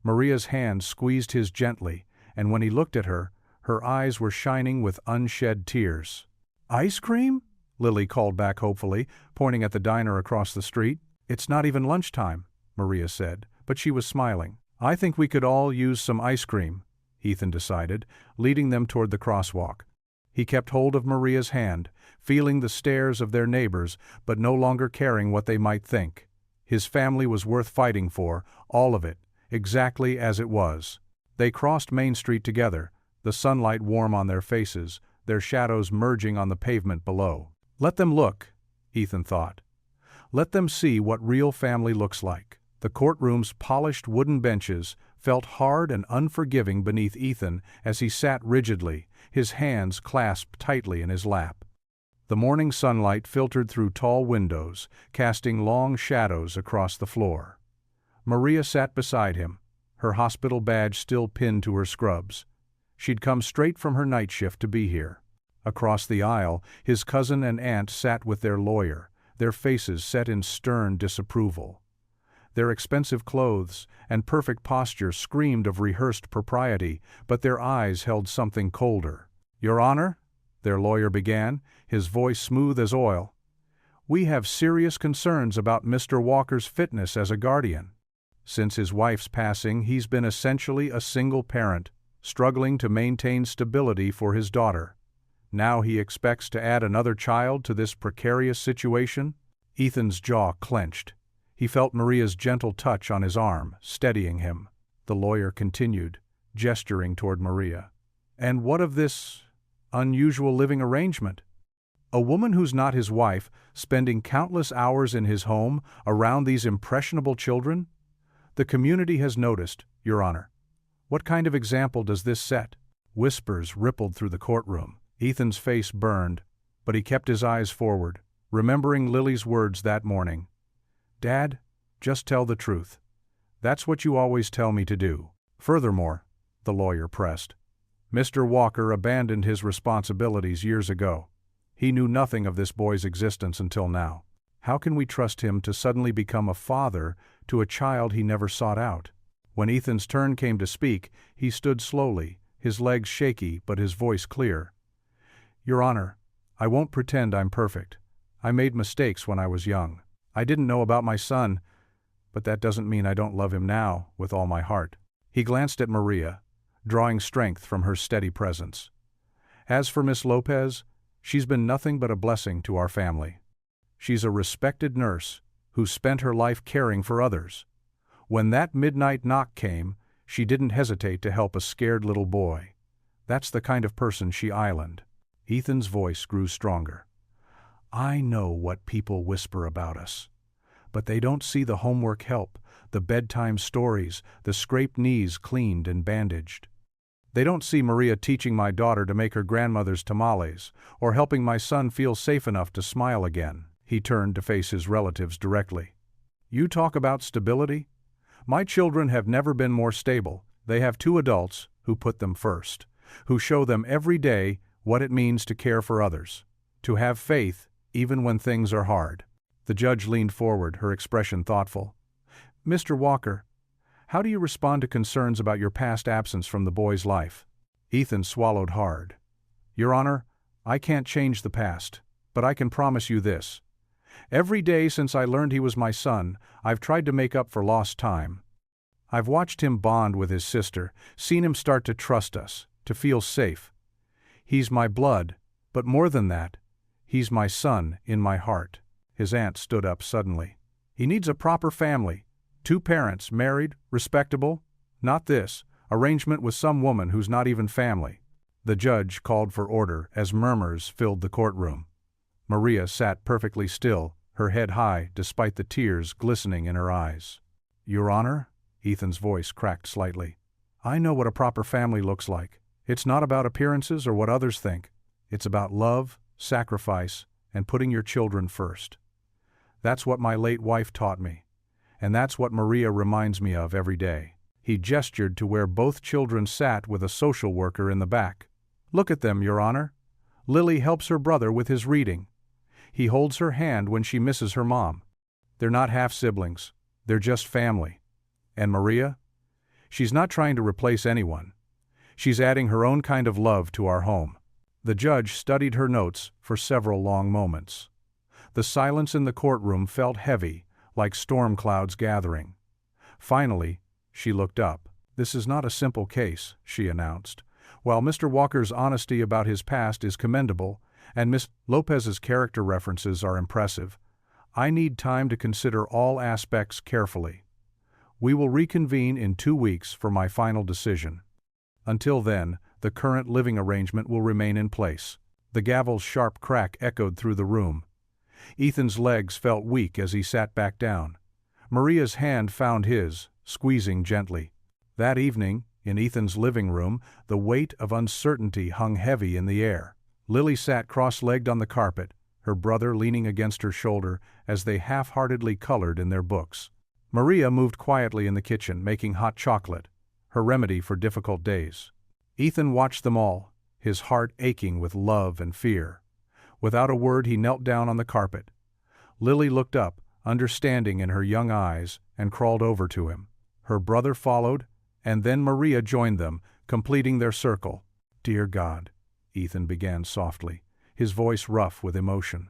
[SPEAKER 1] Maria's hand squeezed his gently, and when he looked at her, her eyes were shining with unshed tears. "Ice cream?" Lily called back hopefully, pointing at the diner across the street. "It's not even lunchtime," Maria said, but she was smiling. "I think we could all use some ice cream," Ethan decided, leading them toward the crosswalk. He kept hold of Maria's hand, feeling the stares of their neighbors, but no longer caring what they might think. His family was worth fighting for, all of it, exactly as it was. They crossed Main Street together, the sunlight warm on their faces, their shadows merging on the pavement below. Let them look, Ethan thought. Let them see what real family looks like. The courtroom's polished wooden benches felt hard and unforgiving beneath Ethan as he sat rigidly, his hands clasped tightly in his lap. The morning sunlight filtered through tall windows, casting long shadows across the floor. Maria sat beside him, her hospital badge still pinned to her scrubs. She'd come straight from her night shift to be here. Across the aisle, his cousin and aunt sat with their lawyer, their faces set in stern disapproval. Their expensive clothes and perfect posture screamed of rehearsed propriety, but their eyes held something colder. "Your Honor," their lawyer began, his voice smooth as oil, "we have serious concerns about Mr. Walker's fitness as a guardian. Since his wife's passing, he's been essentially a single parent, struggling to maintain stability for his daughter. Now he expects to add another child to this precarious situation?" Ethan's jaw clenched. He felt Maria's gentle touch on his arm, steadying him. The lawyer continued, gesturing toward Maria. "And what of this unusual living arrangement? A woman who's not his wife, spending countless hours in his home, around these impressionable children? The community has noticed, Your Honor. What kind of example does this set?" Whispers rippled through the courtroom. Ethan's face burned, but he kept his eyes forward, remembering Lily's words that morning. "Dad, just tell the truth. That's what you always tell me to do. Furthermore," the lawyer pressed, "Mr. Walker abandoned his responsibilities years ago. He knew nothing of this boy's existence until now. How can we trust him to suddenly become a father to a child he never sought out?" When Ethan's turn came to speak, he stood slowly, his legs shaky but his voice clear. "Your Honor, I won't pretend I'm perfect. I made mistakes when I was young. I didn't know about my son, but that doesn't mean I don't love him now with all my heart." He glanced at Maria, drawing strength from her steady presence. "As for Miss Lopez, she's been nothing but a blessing to our family. She's a respected nurse who spent her life caring for others. When that midnight knock came, she didn't hesitate to help a scared little boy. That's the kind of person she islanded." Ethan's voice grew stronger. "I know what people whisper about us, but they don't see the homework help, the bedtime stories, the scraped knees cleaned and bandaged. They don't see Maria teaching my daughter to make her grandmother's tamales, or helping my son feel safe enough to smile again. He turned to face his relatives directly. You talk about stability? My children have never been more stable. They have two adults who put them first, who show them every day what it means to care for others, to have faith even when things are hard. The judge leaned forward, her expression thoughtful. Mr. Walker, how do you respond to concerns about your past absence from the boy's life? Ethan swallowed hard. Your Honor, I can't change the past, but I can promise you this. Every day since I learned he was my son, I've tried to make up for lost time. I've watched him bond with his sister, seen him start to trust us, to feel safe. He's my blood, but more than that, he's my son in my heart. His aunt stood up suddenly. He needs a proper family. 2 parents, married, respectable. Not this arrangement with some woman who's not even family. The judge called for order as murmurs filled the courtroom. Maria sat perfectly still, her head high despite the tears glistening in her eyes. Your Honor? Ethan's voice cracked slightly. I know what a proper family looks like. It's not about appearances or what others think. It's about love, sacrifice, and putting your children first. That's what my late wife taught me. And that's what Maria reminds me of every day. He gestured to where both children sat with a social worker in the back. Look at them, Your Honor. Lily helps her brother with his reading. He holds her hand when she misses her mom. They're not half-siblings. They're just family. And Maria? She's not trying to replace anyone. She's adding her own kind of love to our home. The judge studied her notes for several long moments. The silence in the courtroom felt heavy, like storm clouds gathering. Finally, she looked up. This is not a simple case, she announced. While Mr. Walker's honesty about his past is commendable, and Miss Lopez's character references are impressive, I need time to consider all aspects carefully. We will reconvene in 2 weeks for my final decision. Until then, the current living arrangement will remain in place. The gavel's sharp crack echoed through the room. Ethan's legs felt weak as he sat back down. Maria's hand found his, squeezing gently. That evening, in Ethan's living room, the weight of uncertainty hung heavy in the air. Lily sat cross-legged on the carpet, her brother leaning against her shoulder as they half-heartedly colored in their books. Maria moved quietly in the kitchen, making hot chocolate, her remedy for difficult days. Ethan watched them all, his heart aching with love and fear. Without a word, he knelt down on the carpet. Lily looked up, understanding in her young eyes, and crawled over to him. Her brother followed, and then Maria joined them, completing their circle. Dear God, Ethan began softly, his voice rough with emotion.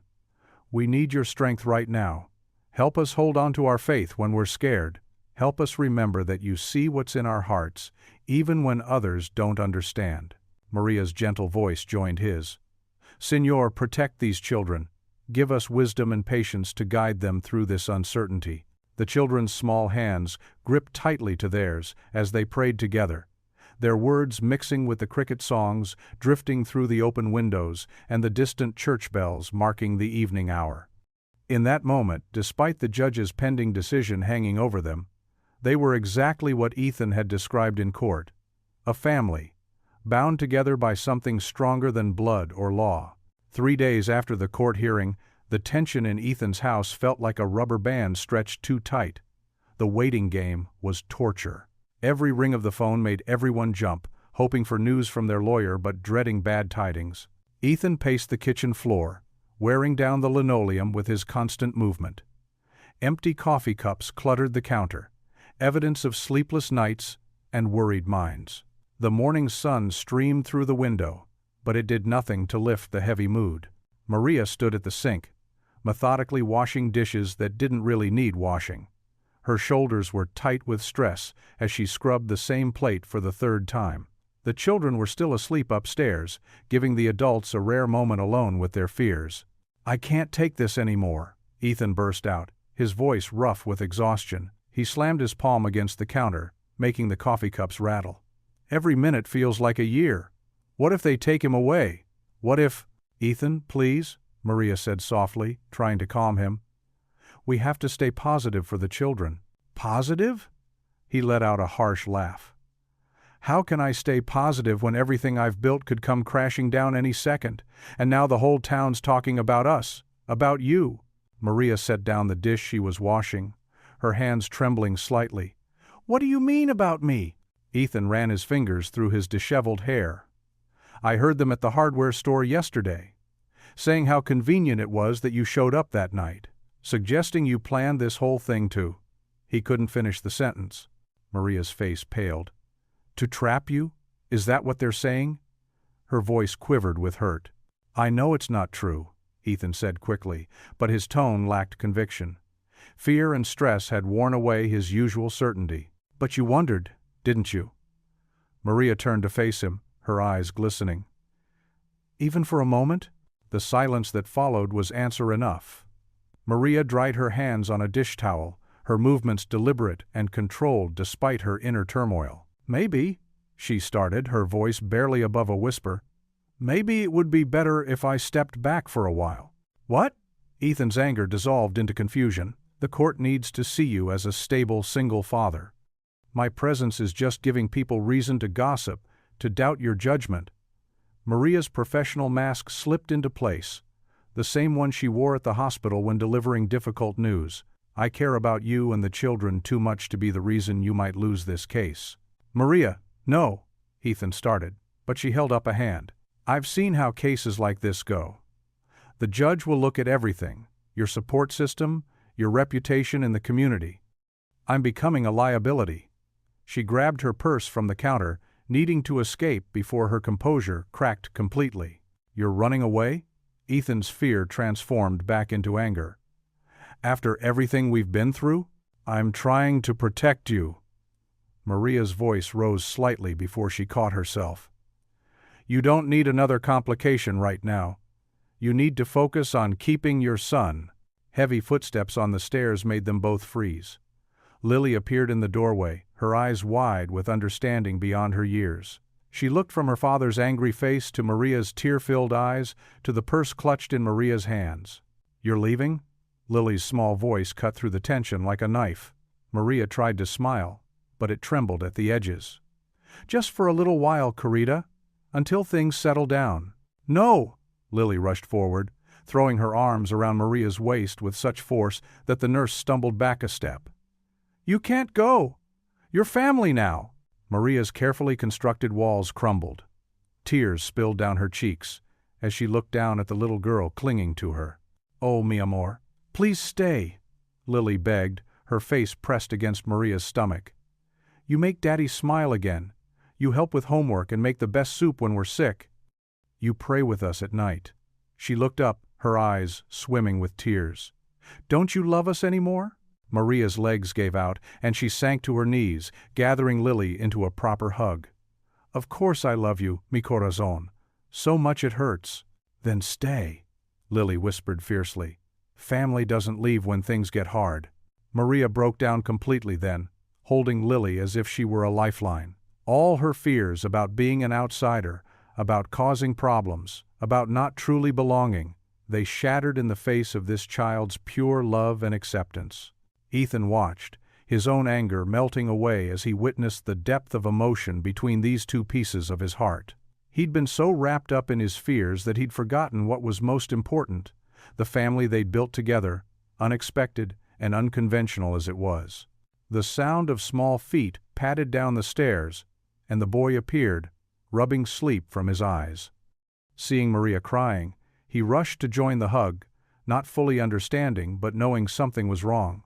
[SPEAKER 1] We need your strength right now. Help us hold on to our faith when we're scared. Help us remember that you see what's in our hearts, even when others don't understand. Maria's gentle voice joined his. Señor, protect these children. Give us wisdom and patience to guide them through this uncertainty. The children's small hands gripped tightly to theirs as they prayed together, their words mixing with the cricket songs drifting through the open windows and the distant church bells marking the evening hour. In that moment, despite the judge's pending decision hanging over them, they were exactly what Ethan had described in court. A family, bound together by something stronger than blood or law. 3 days after the court hearing, the tension in Ethan's house felt like a rubber band stretched too tight. The waiting game was torture. Every ring of the phone made everyone jump, hoping for news from their lawyer but dreading bad tidings. Ethan paced the kitchen floor, wearing down the linoleum with his constant movement. Empty coffee cups cluttered the counter, evidence of sleepless nights and worried minds. The morning sun streamed through the window, but it did nothing to lift the heavy mood. Maria stood at the sink, methodically washing dishes that didn't really need washing. Her shoulders were tight with stress as she scrubbed the same plate for the 3rd time. The children were still asleep upstairs, giving the adults a rare moment alone with their fears. I can't take this anymore, Ethan burst out, his voice rough with exhaustion. He slammed his palm against the counter, making the coffee cups rattle. Every minute feels like a year. What if they take him away? What if— Ethan, please, Maria said softly, trying to calm him. We have to stay positive for the children. Positive? He let out a harsh laugh. How can I stay positive when everything I've built could come crashing down any second, and now the whole town's talking about us, about you? Maria set down the dish she was washing, her hands trembling slightly. What do you mean about me? Ethan ran his fingers through his disheveled hair. I heard them at the hardware store yesterday, saying how convenient it was that you showed up that night, suggesting you planned this whole thing to. He couldn't finish the sentence. Maria's face paled. To trap you? Is that what they're saying? Her voice quivered with hurt. I know it's not true, Ethan said quickly, but his tone lacked conviction. Fear and stress had worn away his usual certainty. But you wondered, didn't you? Maria turned to face him, her eyes glistening. Even for a moment? The silence that followed was answer enough. Maria dried her hands on a dish towel, her movements deliberate and controlled despite her inner turmoil. Maybe, she started, her voice barely above a whisper, maybe it would be better if I stepped back for a while. What? Ethan's anger dissolved into confusion. The court needs to see you as a stable single father. My presence is just giving people reason to gossip, to doubt your judgment. Maria's professional mask slipped into place, the same one she wore at the hospital when delivering difficult news. I care about you and the children too much to be the reason you might lose this case. Maria, no, Ethan started, but she held up a hand. I've seen how cases like this go. The judge will look at everything, your support system, your reputation in the community. I'm becoming a liability. She grabbed her purse from the counter, needing to escape before her composure cracked completely. You're running away? Ethan's fear transformed back into anger. After everything we've been through? I'm trying to protect you. Maria's voice rose slightly before she caught herself. You don't need another complication right now. You need to focus on keeping your son. Heavy footsteps on the stairs made them both freeze. Lily appeared in the doorway, her eyes wide with understanding beyond her years. She looked from her father's angry face to Maria's tear-filled eyes, to the purse clutched in Maria's hands. You're leaving? Lily's small voice cut through the tension like a knife. Maria tried to smile, but it trembled at the edges. Just for a little while, Carita, until things settle down. No! Lily rushed forward, throwing her arms around Maria's waist with such force that the nurse stumbled back a step. You can't go! You're family now! Maria's carefully constructed walls crumbled. Tears spilled down her cheeks as she looked down at the little girl clinging to her. Oh, mi amor, please stay, Lily begged, her face pressed against Maria's stomach. You make Daddy smile again. You help with homework and make the best soup when we're sick. You pray with us at night. She looked up, her eyes swimming with tears. Don't you love us anymore? Maria's legs gave out, and she sank to her knees, gathering Lily into a proper hug. Of course I love you, mi corazón. So much it hurts. Then stay, Lily whispered fiercely. Family doesn't leave when things get hard. Maria broke down completely then, holding Lily as if she were a lifeline. All her fears about being an outsider, about causing problems, about not truly belonging, they shattered in the face of this child's pure love and acceptance. Ethan watched, his own anger melting away as he witnessed the depth of emotion between these two pieces of his heart. He'd been so wrapped up in his fears that he'd forgotten what was most important, the family they'd built together, unexpected and unconventional as it was. The sound of small feet patted down the stairs, and the boy appeared, rubbing sleep from his eyes. Seeing Maria crying, he rushed to join the hug, not fully understanding but knowing something was wrong.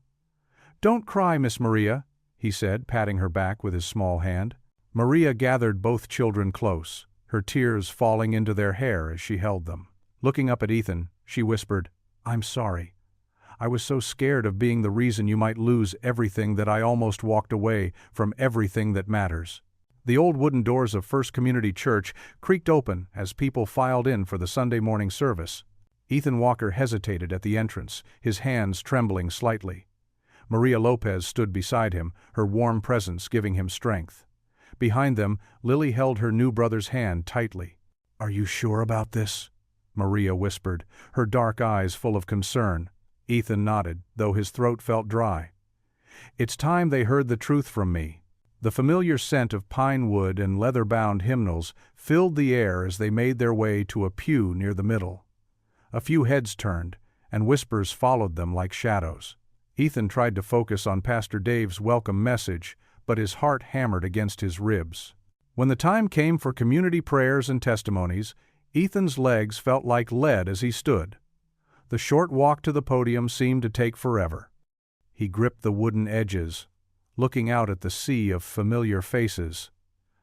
[SPEAKER 1] Don't cry, Miss Maria, he said, patting her back with his small hand. Maria gathered both children close, her tears falling into their hair as she held them. Looking up at Ethan, she whispered, I'm sorry. I was so scared of being the reason you might lose everything that I almost walked away from everything that matters. The old wooden doors of First Community Church creaked open as people filed in for the Sunday morning service. Ethan Walker hesitated at the entrance, his hands trembling slightly. Maria Lopez stood beside him, her warm presence giving him strength. Behind them, Lily held her new brother's hand tightly. Are you sure about this? Maria whispered, her dark eyes full of concern. Ethan nodded, though his throat felt dry. It's time they heard the truth from me. The familiar scent of pine wood and leather-bound hymnals filled the air as they made their way to a pew near the middle. A few heads turned, and whispers followed them like shadows. Ethan tried to focus on Pastor Dave's welcome message, but his heart hammered against his ribs. When the time came for community prayers and testimonies, Ethan's legs felt like lead as he stood. The short walk to the podium seemed to take forever. He gripped the wooden edges, looking out at the sea of familiar faces.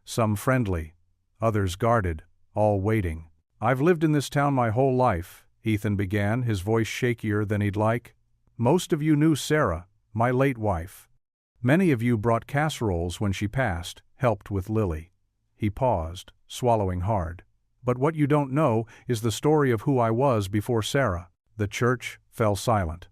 [SPEAKER 1] Some friendly, others guarded, all waiting. "I've lived in this town my whole life," Ethan began, his voice shakier than he'd like. "Most of you knew Sarah, my late wife. Many of you brought casseroles when she passed, helped with Lily." He paused, swallowing hard. "But what you don't know is the story of who I was before Sarah." The church fell silent.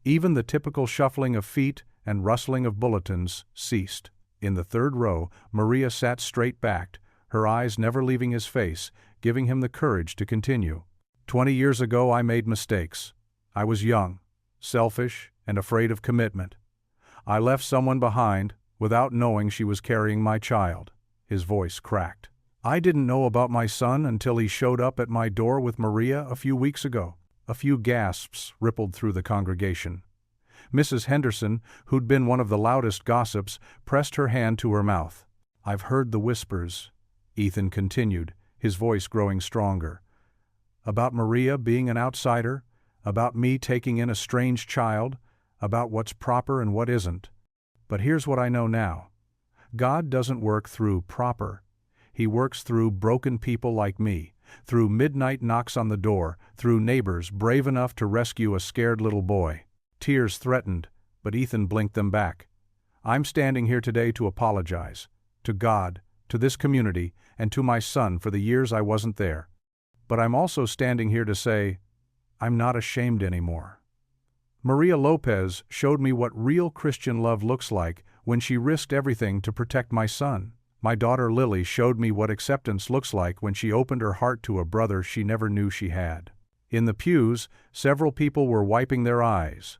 [SPEAKER 1] Even the typical shuffling of feet and rustling of bulletins ceased. In the third row, Maria sat straight-backed, her eyes never leaving his face, giving him the courage to continue. 20 years ago I made mistakes. I was young, selfish, and afraid of commitment. I left someone behind, without knowing she was carrying my child." His voice cracked. "I didn't know about my son until he showed up at my door with Maria a few weeks ago." A few gasps rippled through the congregation. Mrs. Henderson, who'd been one of the loudest gossips, pressed her hand to her mouth. "I've heard the whispers," Ethan continued, his voice growing stronger. "About Maria being an outsider, about me taking in a strange child, about what's proper and what isn't. But here's what I know now. God doesn't work through proper. He works through broken people like me, through midnight knocks on the door, through neighbors brave enough to rescue a scared little boy." Tears threatened, but Ethan blinked them back. "I'm standing here today to apologize. To God, to this community, and to my son for the years I wasn't there. But I'm also standing here to say, I'm not ashamed anymore. Maria Lopez showed me what real Christian love looks like when she risked everything to protect my son. My daughter Lily showed me what acceptance looks like when she opened her heart to a brother she never knew she had." In the pews, several people were wiping their eyes.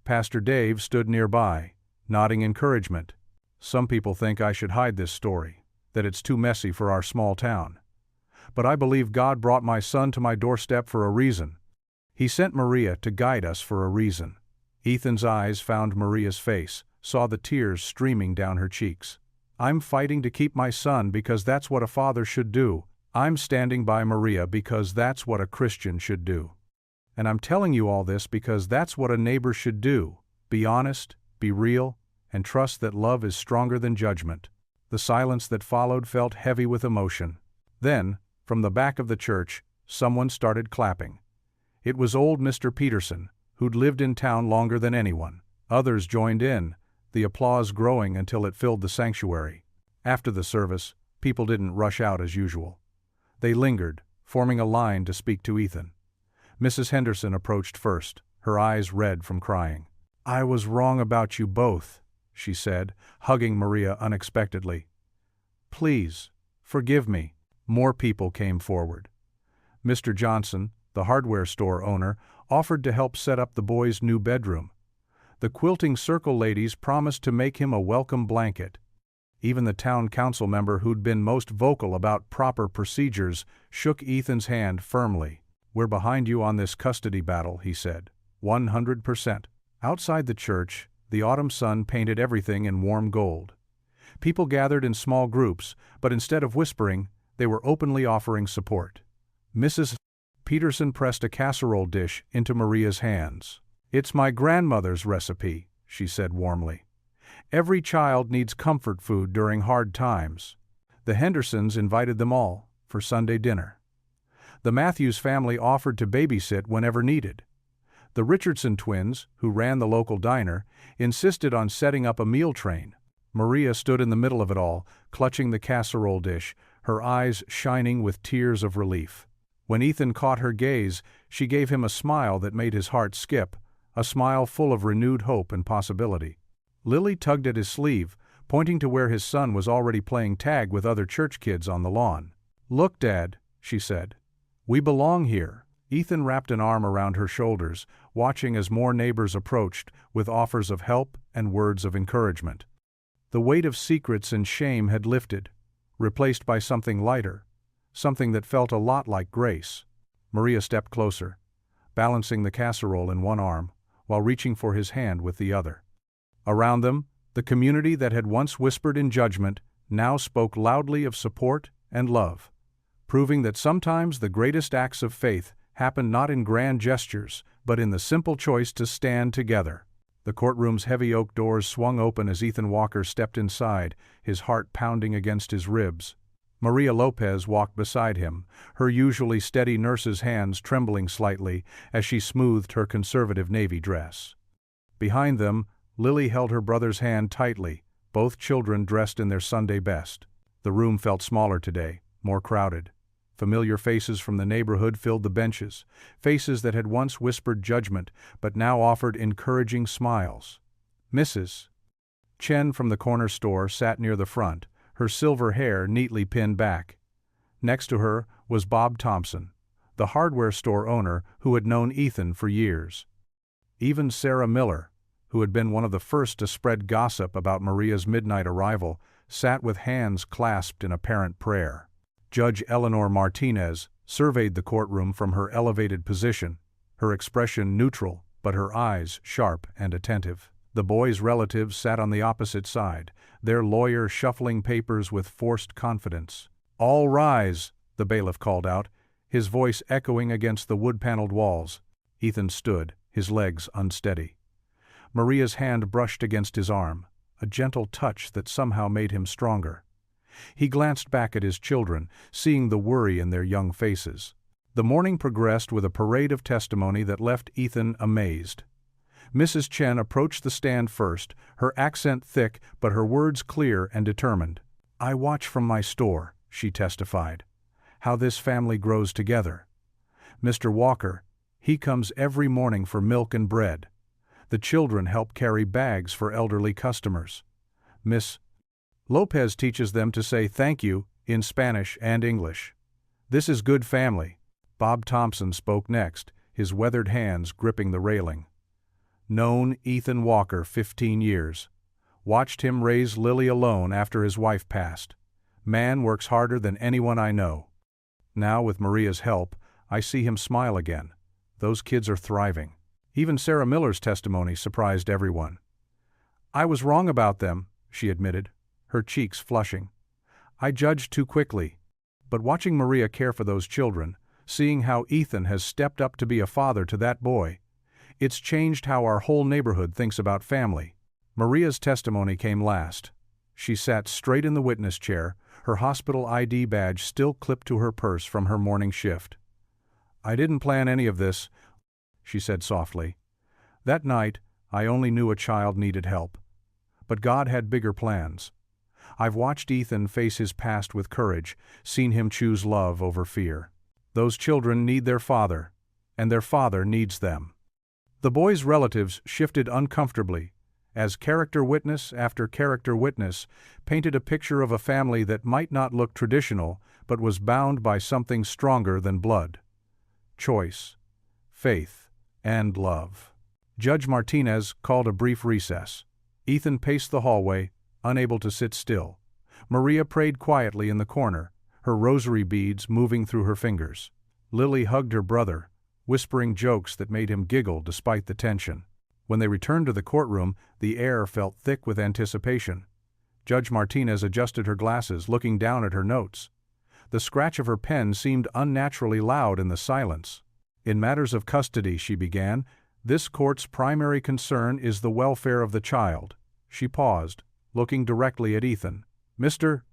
[SPEAKER 1] Pastor Dave stood nearby, nodding encouragement. "Some people think I should hide this story, that it's too messy for our small town. But I believe God brought my son to my doorstep for a reason. He sent Maria to guide us for a reason." Ethan's eyes found Maria's face, saw the tears streaming down her cheeks. "I'm fighting to keep my son because that's what a father should do. I'm standing by Maria because that's what a Christian should do. And I'm telling you all this because that's what a neighbor should do. Be honest, be real, and trust that love is stronger than judgment." The silence that followed felt heavy with emotion. Then, from the back of the church, someone started clapping. It was old Mr. Peterson, who'd lived in town longer than anyone. Others joined in, the applause growing until it filled the sanctuary. After the service, people didn't rush out as usual. They lingered, forming a line to speak to Ethan. Mrs. Henderson approached first, her eyes red from crying. "I was wrong about you both," she said, hugging Maria unexpectedly. "Please, forgive me." More people came forward. Mr. Johnson, the hardware store owner, offered to help set up the boys' new bedroom. The Quilting Circle ladies promised to make him a welcome blanket. Even the town council member who'd been most vocal about proper procedures shook Ethan's hand firmly. "We're behind you on this custody battle," he said. 100%. Outside the church, the autumn sun painted everything in warm gold. People gathered in small groups, but instead of whispering, they were openly offering support. Mrs. Peterson pressed a casserole dish into Maria's hands. "It's my grandmother's recipe," she said warmly. "Every child needs comfort food during hard times." The Hendersons invited them all for Sunday dinner. The Matthews family offered to babysit whenever needed. The Richardson twins, who ran the local diner, insisted on setting up a meal train. Maria stood in the middle of it all, clutching the casserole dish, her eyes shining with tears of relief. When Ethan caught her gaze, she gave him a smile that made his heart skip, a smile full of renewed hope and possibility. Lily tugged at his sleeve, pointing to where his son was already playing tag with other church kids on the lawn. "Look, Dad," she said. "We belong here." Ethan wrapped an arm around her shoulders, watching as more neighbors approached with offers of help and words of encouragement. The weight of secrets and shame had lifted, replaced by something lighter, something that felt a lot like grace. Maria stepped closer, balancing the casserole in one arm, while reaching for his hand with the other. Around them, the community that had once whispered in judgment now spoke loudly of support and love, proving that sometimes the greatest acts of faith happen not in grand gestures, but in the simple choice to stand together. The courtroom's heavy oak doors swung open as Ethan Walker stepped inside, his heart pounding against his ribs. Maria Lopez walked beside him, her usually steady nurse's hands trembling slightly as she smoothed her conservative navy dress. Behind them, Lily held her brother's hand tightly, both children dressed in their Sunday best. The room felt smaller today, more crowded. Familiar faces from the neighborhood filled the benches, faces that had once whispered judgment but now offered encouraging smiles. Mrs. Chen from the corner store sat near the front, her silver hair neatly pinned back. Next to her was Bob Thompson, the hardware store owner who had known Ethan for years. Even Sarah Miller, who had been one of the first to spread gossip about Maria's midnight arrival, sat with hands clasped in apparent prayer. Judge Eleanor Martinez surveyed the courtroom from her elevated position, her expression neutral, but her eyes sharp and attentive. The boys' relatives sat on the opposite side, their lawyer shuffling papers with forced confidence. "All rise," the bailiff called out, his voice echoing against the wood-paneled walls. Ethan stood, his legs unsteady. Maria's hand brushed against his arm, a gentle touch that somehow made him stronger. He glanced back at his children, seeing the worry in their young faces. The morning progressed with a parade of testimony that left Ethan amazed. Mrs. Chen approached the stand first, her accent thick but her words clear and determined. "I watch from my store," she testified, "how this family grows together. Mr. Walker, he comes every morning for milk and bread. The children help carry bags for elderly customers. Miss Lopez teaches them to say thank you in Spanish and English. This is good family." Bob Thompson spoke next, his weathered hands gripping the railing. "Known Ethan Walker 15 years. Watched him raise Lily alone after his wife passed. Man works harder than anyone I know. Now, with Maria's help, I see him smile again. Those kids are thriving." Even Sarah Miller's testimony surprised everyone. "I was wrong about them," she admitted, her cheeks flushing. "I judged too quickly. But watching Maria care for those children, seeing how Ethan has stepped up to be a father to that boy, it's changed how our whole neighborhood thinks about family." Maria's testimony came last. She sat straight in the witness chair, her hospital ID badge still clipped to her purse from her morning shift. "I didn't plan any of this," she said softly. "That night, I only knew a child needed help. But God had bigger plans. I've watched Ethan face his past with courage, seen him choose love over fear. Those children need their father, and their father needs them." The boys' relatives shifted uncomfortably, as character witness after character witness painted a picture of a family that might not look traditional, but was bound by something stronger than blood: choice, faith, and love. Judge Martinez called a brief recess. Ethan paced the hallway, unable to sit still. Maria prayed quietly in the corner, her rosary beads moving through her fingers. Lily hugged her brother, whispering jokes that made him giggle despite the tension. When they returned to the courtroom, the air felt thick with anticipation. Judge Martinez adjusted her glasses, looking down at her notes. The scratch of her pen seemed unnaturally loud in the silence. "In matters of custody," she began, "this court's primary concern is the welfare of the child." She paused, looking directly at Ethan. "Mr.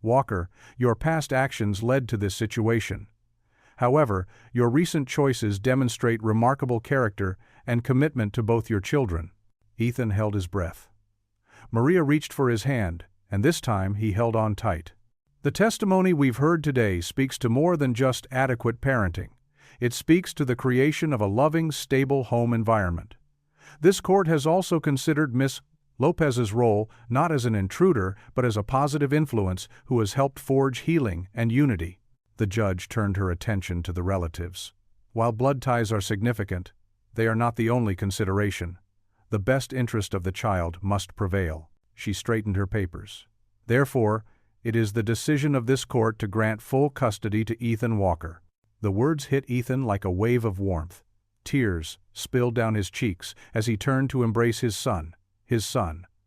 [SPEAKER 1] Walker, your past actions led to this situation. However, your recent choices demonstrate remarkable character and commitment to both your children." Ethan held his breath. Maria reached for his hand, and this time he held on tight. "The testimony we've heard today speaks to more than just adequate parenting. It speaks to the creation of a loving, stable home environment. This court has also considered Miss Lopez's role not as an intruder but as a positive influence who has helped forge healing and unity." The judge turned her attention to the relatives. "While blood ties are significant, they are not the only consideration. The best interest of the child must prevail." She straightened her papers. "Therefore, it is the decision of this court to grant full custody to Ethan Walker." The words hit Ethan like a wave of warmth. Tears spilled down his cheeks as he turned to embrace his son,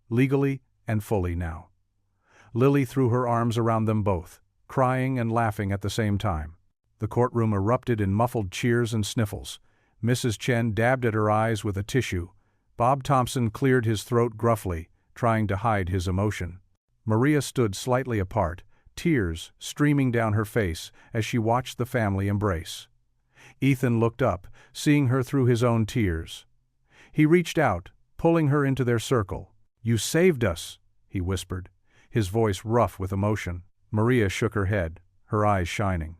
[SPEAKER 1] legally and fully now. Lily threw her arms around them both, crying and laughing at the same time. The courtroom erupted in muffled cheers and sniffles. Mrs. Chen dabbed at her eyes with a tissue. Bob Thompson cleared his throat gruffly, trying to hide his emotion. Maria stood slightly apart, tears streaming down her face as she watched the family embrace. Ethan looked up, seeing her through his own tears. He reached out, pulling her into their circle. "You saved us," he whispered, his voice rough with emotion. Maria shook her head, her eyes shining.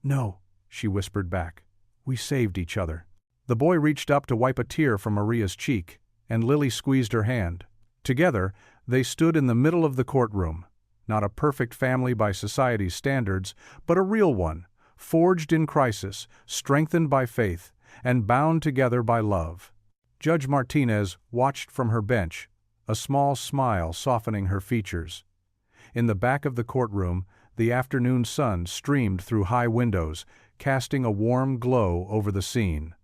[SPEAKER 1] "No," she whispered back. "We saved each other." The boy reached up to wipe a tear from Maria's cheek, and Lily squeezed her hand. Together, they stood in the middle of the courtroom, not a perfect family by society's standards, but a real one, forged in crisis, strengthened by faith, and bound together by love. Judge Martinez watched from her bench, a small smile softening her features. In the back of the courtroom, the afternoon sun streamed through high windows, casting a warm glow over the scene.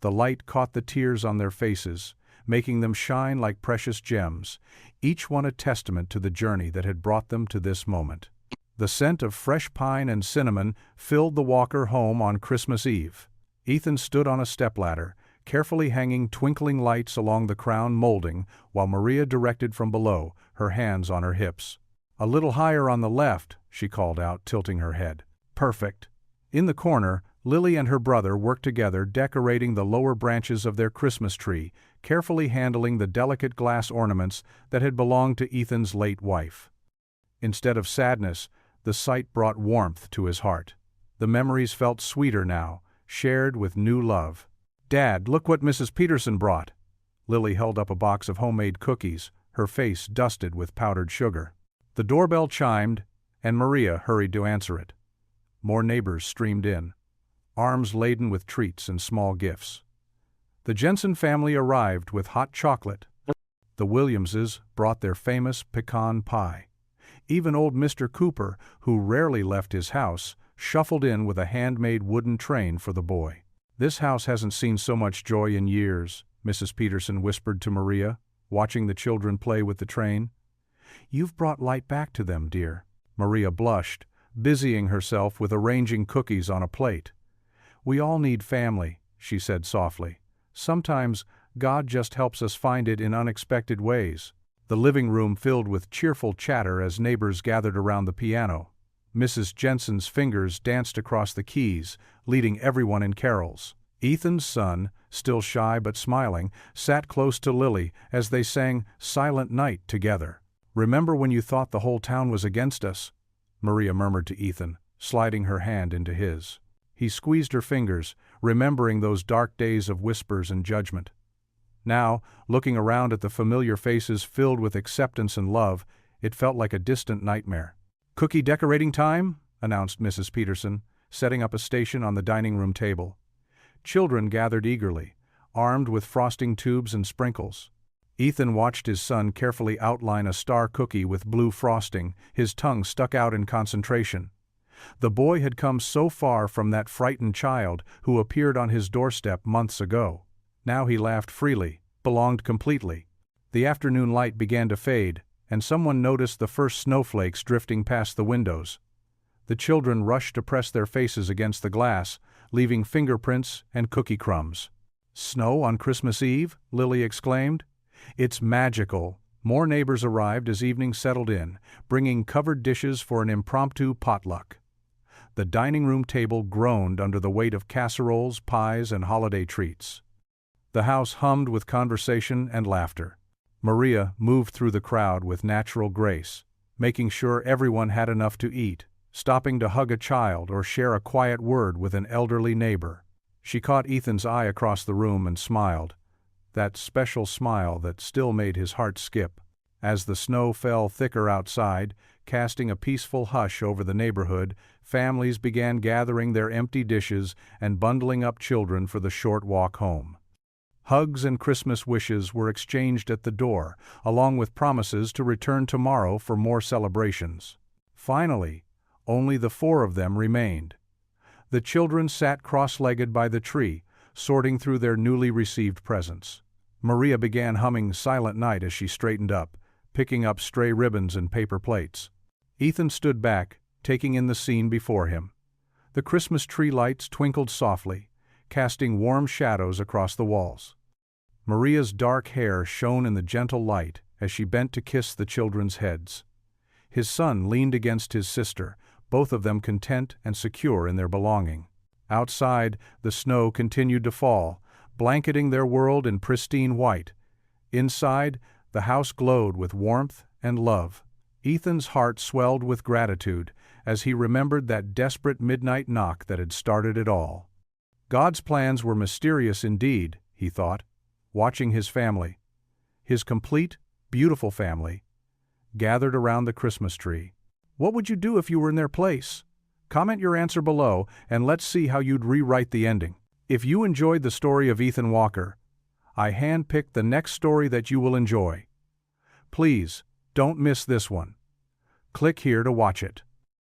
[SPEAKER 1] The light caught the tears on their faces, making them shine like precious gems, each one a testament to the journey that had brought them to this moment. The scent of fresh pine and cinnamon filled the Walker home on Christmas Eve. Ethan stood on a stepladder, carefully hanging twinkling lights along the crown molding, while Maria directed from below, her hands on her hips. "A little higher on the left," she called out, tilting her head. "Perfect." In the corner, Lily and her brother worked together decorating the lower branches of their Christmas tree, carefully handling the delicate glass ornaments that had belonged to Ethan's late wife. Instead of sadness, the sight brought warmth to his heart. The memories felt sweeter now, shared with new love. "Dad, look what Mrs. Peterson brought." Lily held up a box of homemade cookies, her face dusted with powdered sugar. The doorbell chimed, and Maria hurried to answer it. More neighbors streamed in, arms laden with treats and small gifts. The Jensen family arrived with hot chocolate. The Williamses brought their famous pecan pie. Even old Mr. Cooper, who rarely left his house, shuffled in with a handmade wooden train for the boy. "This house hasn't seen so much joy in years," Mrs. Peterson whispered to Maria, watching the children play with the train. "You've brought light back to them, dear." Maria blushed, busying herself with arranging cookies on a plate. "We all need family," she said softly. "Sometimes God just helps us find it in unexpected ways." The living room filled with cheerful chatter as neighbors gathered around the piano. Mrs. Jensen's fingers danced across the keys, leading everyone in carols. Ethan's son, still shy but smiling, sat close to Lily as they sang Silent Night together. "Remember when you thought the whole town was against us?" Maria murmured to Ethan, sliding her hand into his. He squeezed her fingers, remembering those dark days of whispers and judgment. Now, looking around at the familiar faces filled with acceptance and love, it felt like a distant nightmare. "Cookie decorating time," announced Mrs. Peterson, setting up a station on the dining room table. Children gathered eagerly, armed with frosting tubes and sprinkles. Ethan watched his son carefully outline a star cookie with blue frosting, his tongue stuck out in concentration. The boy had come so far from that frightened child who appeared on his doorstep months ago. Now he laughed freely, belonged completely. The afternoon light began to fade, and someone noticed the first snowflakes drifting past the windows. The children rushed to press their faces against the glass, leaving fingerprints and cookie crumbs. "Snow on Christmas Eve?" Lily exclaimed. "It's magical." More neighbors arrived as evening settled in, bringing covered dishes for an impromptu potluck. The dining room table groaned under the weight of casseroles, pies, and holiday treats. The house hummed with conversation and laughter. Maria moved through the crowd with natural grace, making sure everyone had enough to eat, stopping to hug a child or share a quiet word with an elderly neighbor. She caught Ethan's eye across the room and smiled, that special smile that still made his heart skip. As the snow fell thicker outside, casting a peaceful hush over the neighborhood, families began gathering their empty dishes and bundling up children for the short walk home. Hugs and Christmas wishes were exchanged at the door, along with promises to return tomorrow for more celebrations. Finally, only the four of them remained. The children sat cross-legged by the tree, sorting through their newly received presents. Maria began humming Silent Night as she straightened up, picking up stray ribbons and paper plates. Ethan stood back, taking in the scene before him. The Christmas tree lights twinkled softly, casting warm shadows across the walls. Maria's dark hair shone in the gentle light as she bent to kiss the children's heads. His son leaned against his sister, both of them content and secure in their belonging. Outside, the snow continued to fall, blanketing their world in pristine white. Inside, the house glowed with warmth and love. Ethan's heart swelled with gratitude as he remembered that desperate midnight knock that had started it all. God's plans were mysterious indeed, he thought, watching his family, his complete, beautiful family, gathered around the Christmas tree. What would you do if you were in their place? Comment your answer below and let's see how you'd rewrite the ending. If you enjoyed the story of Ethan Walker, I handpicked the next story that you will enjoy. Please, don't miss this one. Click here to watch it.